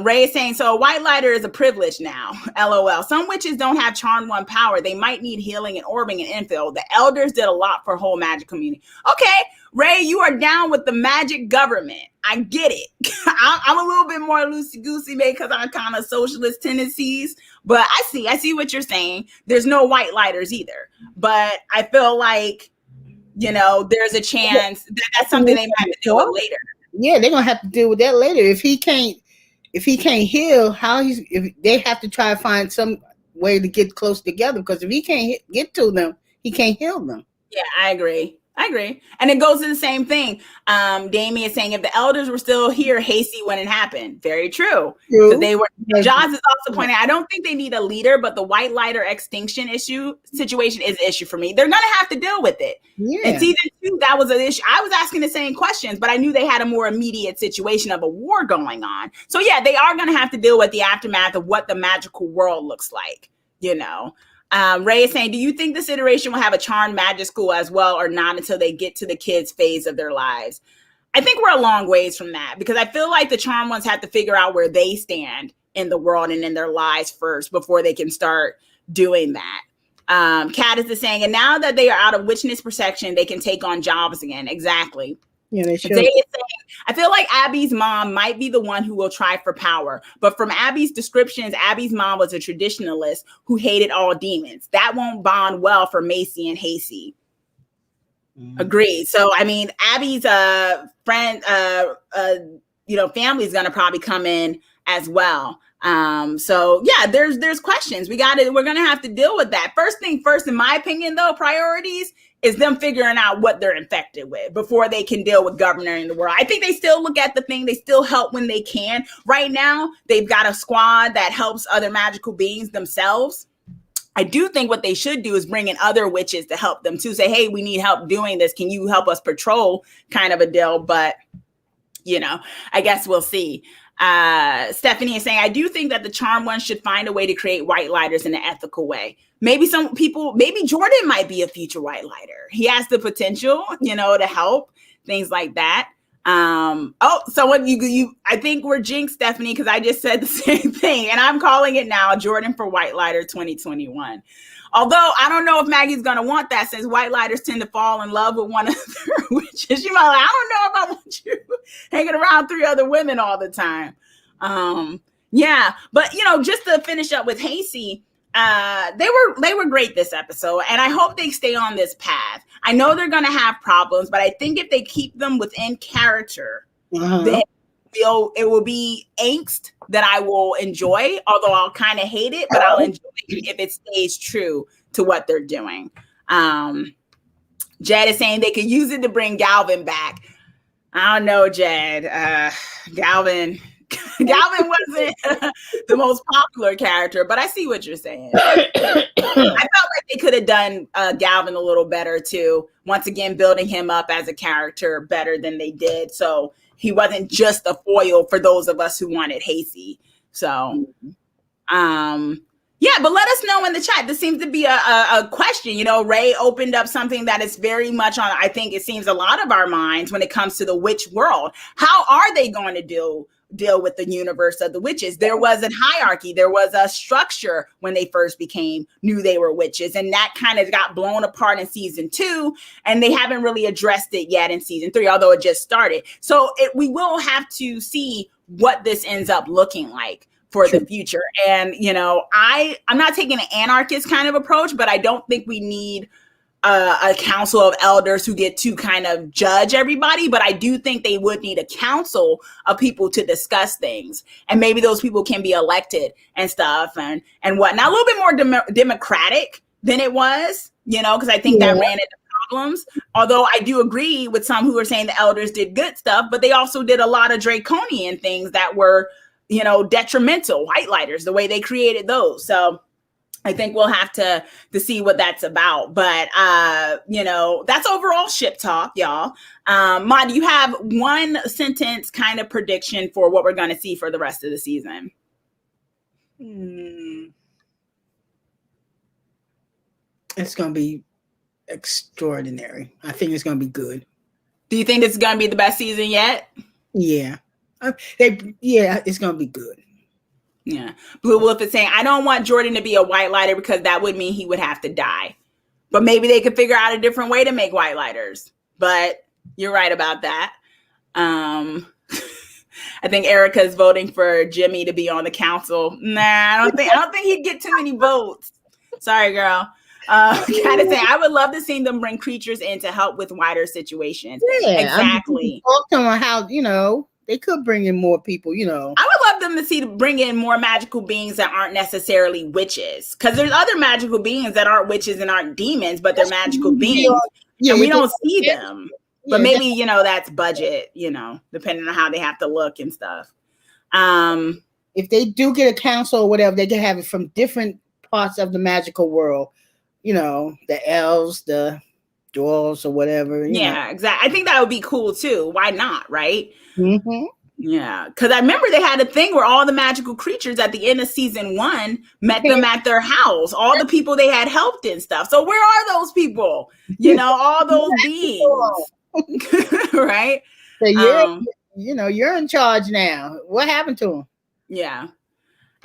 Ray is saying, so a white lighter is a privilege now. LOL. Some witches don't have charm one power. They might need healing and orbing and infill. The elders did a lot for whole magic community. Okay, Ray, you are down with the magic government. I get it. I'm a little bit more loosey-goosey, maybe because I'm kind of socialist tendencies. But I see what you're saying. There's no white lighters either. But I feel like, there's a chance that's something they might have to deal with later. Yeah, they're gonna have to deal with that later. If he can't heal, if they have to try to find some way to get close together, because if he can't get to them, he can't heal them. Yeah, I agree. And it goes to the same thing. Damien is saying, if the elders were still here, hacy wouldn't happen. Very true. So they were. Jaws is also pointing, I don't think they need a leader, but the white lighter extinction situation is an issue for me. They're going to have to deal with it. Yeah. In season 2, that was an issue. I was asking the same questions, but I knew they had a more immediate situation of a war going on. So yeah, they are going to have to deal with the aftermath of what the magical world looks like, Ray is saying, do you think this iteration will have a charmed magic school as well, or not until they get to the kids' phase of their lives? I think we're a long ways from that, because I feel like the charmed ones have to figure out where they stand in the world and in their lives first before they can start doing that. Caddis is saying, and now that they are out of witchness protection, they can take on jobs again. Exactly. Yeah, they should. I feel like Abby's mom might be the one who will try for power. But from Abby's descriptions, Abby's mom was a traditionalist who hated all demons. That won't bond well for Macy and Hacy. Mm-hmm. Agreed. So, I mean, Abby's friend, family is going to probably come in as well. So yeah, there's questions. We're going to have to deal with that. First thing first, in my opinion, though, priorities is them figuring out what they're infected with before they can deal with governing the world. I think they still look at the thing. They still help when they can. Right now, they've got a squad that helps other magical beings themselves. I do think what they should do is bring in other witches to help them too. Say, hey, we need help doing this. Can you help us patrol, kind of a deal? But, I guess we'll see. Stephanie is saying, I do think that the charm ones should find a way to create white lighters in an ethical way. Maybe maybe Jordan might be a future white lighter. He has the potential, to help, things like that. Someone I think we're jinxed, Stephanie, because I just said the same thing, and I'm calling it now, Jordan for White Lighter 2021. Although I don't know if Maggie's going to want that, since white lighters tend to fall in love with one another, which is, I don't know if I want you hanging around 3 other women all the time. Yeah, but just to finish up with Hacy, they were great this episode, and I hope they stay on this path. I know they're going to have problems, but I think if they keep them within character, then it will be angst that I will enjoy, although I'll kind of hate it, but I'll enjoy it if it stays true to what they're doing. Jed is saying they could use it to bring Galvin back. I don't know, Jed. Galvin wasn't the most popular character, but I see what you're saying. I felt like they could have done Galvin a little better too. Once again, building him up as a character better than they did. So he wasn't just a foil for those of us who wanted Hacy. So, yeah, but let us know in the chat. This seems to be a question. Ray opened up something that is very much on, I think it seems, a lot of our minds when it comes to the witch world. How are they going to deal with the universe of the witches? There was a hierarchy. There was a structure when they first knew they were witches. And that kind of got blown apart in season 2. And they haven't really addressed it yet in season 3, although it just started. So we will have to see what this ends up looking like for the future. And, I'm not taking an anarchist kind of approach, but I don't think we need a council of elders who get to kind of judge everybody. But I do think they would need a council of people to discuss things. And maybe those people can be elected and stuff and whatnot. A little bit more democratic than it was, because I think that ran into problems. Although I do agree with some who are saying the elders did good stuff, but they also did a lot of draconian things that were, detrimental, white lighters, the way they created those. So I think we'll have to see what that's about. But, that's overall ship talk, y'all. Ma, do you have one sentence kind of prediction for what we're going to see for the rest of the season? It's going to be extraordinary. I think it's going to be good. Do you think this is going to be the best season yet? Yeah. It's going to be good. Yeah. Blue Wolf is saying, I don't want Jordan to be a white lighter because that would mean he would have to die. But maybe they could figure out a different way to make white lighters. But you're right about that. I think Erica's voting for Jimmy to be on the council. Nah, I don't think he'd get too many votes. Sorry, girl. Gotta say, I would love to see them bring creatures in to help with wider situations. Yeah, exactly. Talk to them how, they could bring in more people, I would love them to bring in more magical beings that aren't necessarily witches. Because there's other magical beings that aren't witches and aren't demons, but they're magical beings. And we don't see them. But maybe, that's budget, depending on how they have to look and stuff. If they do get a council or whatever, they can have it from different parts of the magical world. The elves, the dwarves or whatever. Yeah, exactly. I think that would be cool too. Why not, right? Mm-hmm. Yeah, because I remember they had a thing where all the magical creatures at the end of season 1 met them at their house. All the people they had helped and stuff. So where are those people? All those beings, right? So you're in charge now. What happened to them? Yeah.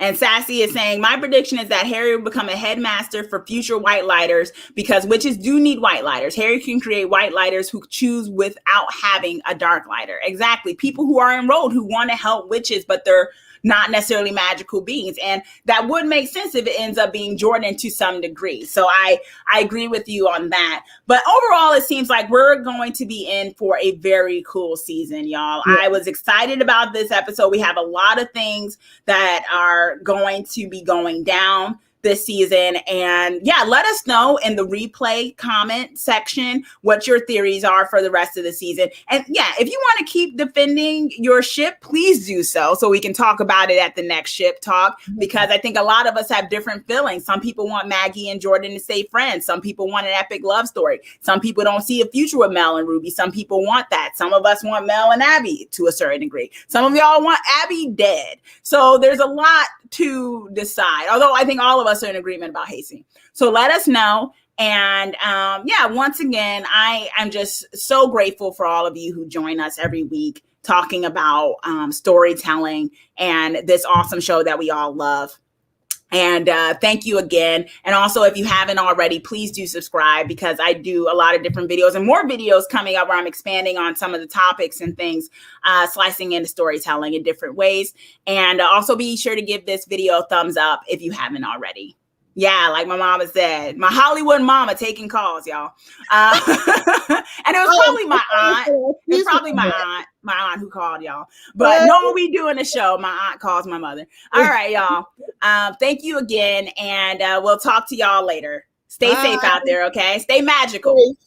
And Sassy is saying, my prediction is that Harry will become a headmaster for future white lighters because witches do need white lighters. Harry can create white lighters who choose without having a dark lighter. Exactly. People who are enrolled who want to help witches, but they're not necessarily magical beings. And that would make sense if it ends up being Jordan to some degree. So I agree with you on that. But overall, it seems like we're going to be in for a very cool season, y'all. Yeah. I was excited about this episode. We have a lot of things that are going to be going down this season. And yeah, let us know in the replay comment section what your theories are for the rest of the season. And yeah, if you want to keep defending your ship, please do so we can talk about it at the next ship talk, because I think a lot of us have different feelings. Some people want Maggie and Jordan to stay friends. Some people want an epic love story. Some people don't see a future with Mel and Ruby. Some people want that. Some of us want Mel and Abby to a certain degree. Some of y'all want Abby dead. So there's a lot to decide, although I think all of us are in agreement about hacy. So let us know. And once again, I am just so grateful for all of you who join us every week talking about storytelling and this awesome show that we all love. And thank you again. And also, if you haven't already, please do subscribe, because I do a lot of different videos and more videos coming up where I'm expanding on some of the topics and things, slicing into storytelling in different ways. And also be sure to give this video a thumbs up if you haven't already. Yeah, like my mama said, my Hollywood mama taking calls, y'all. And it was probably my aunt. It's probably my aunt who called y'all. But no, we doing the show. My aunt calls my mother. All right, y'all. Thank you again, and we'll talk to y'all later. Stay safe out there, okay? Stay magical.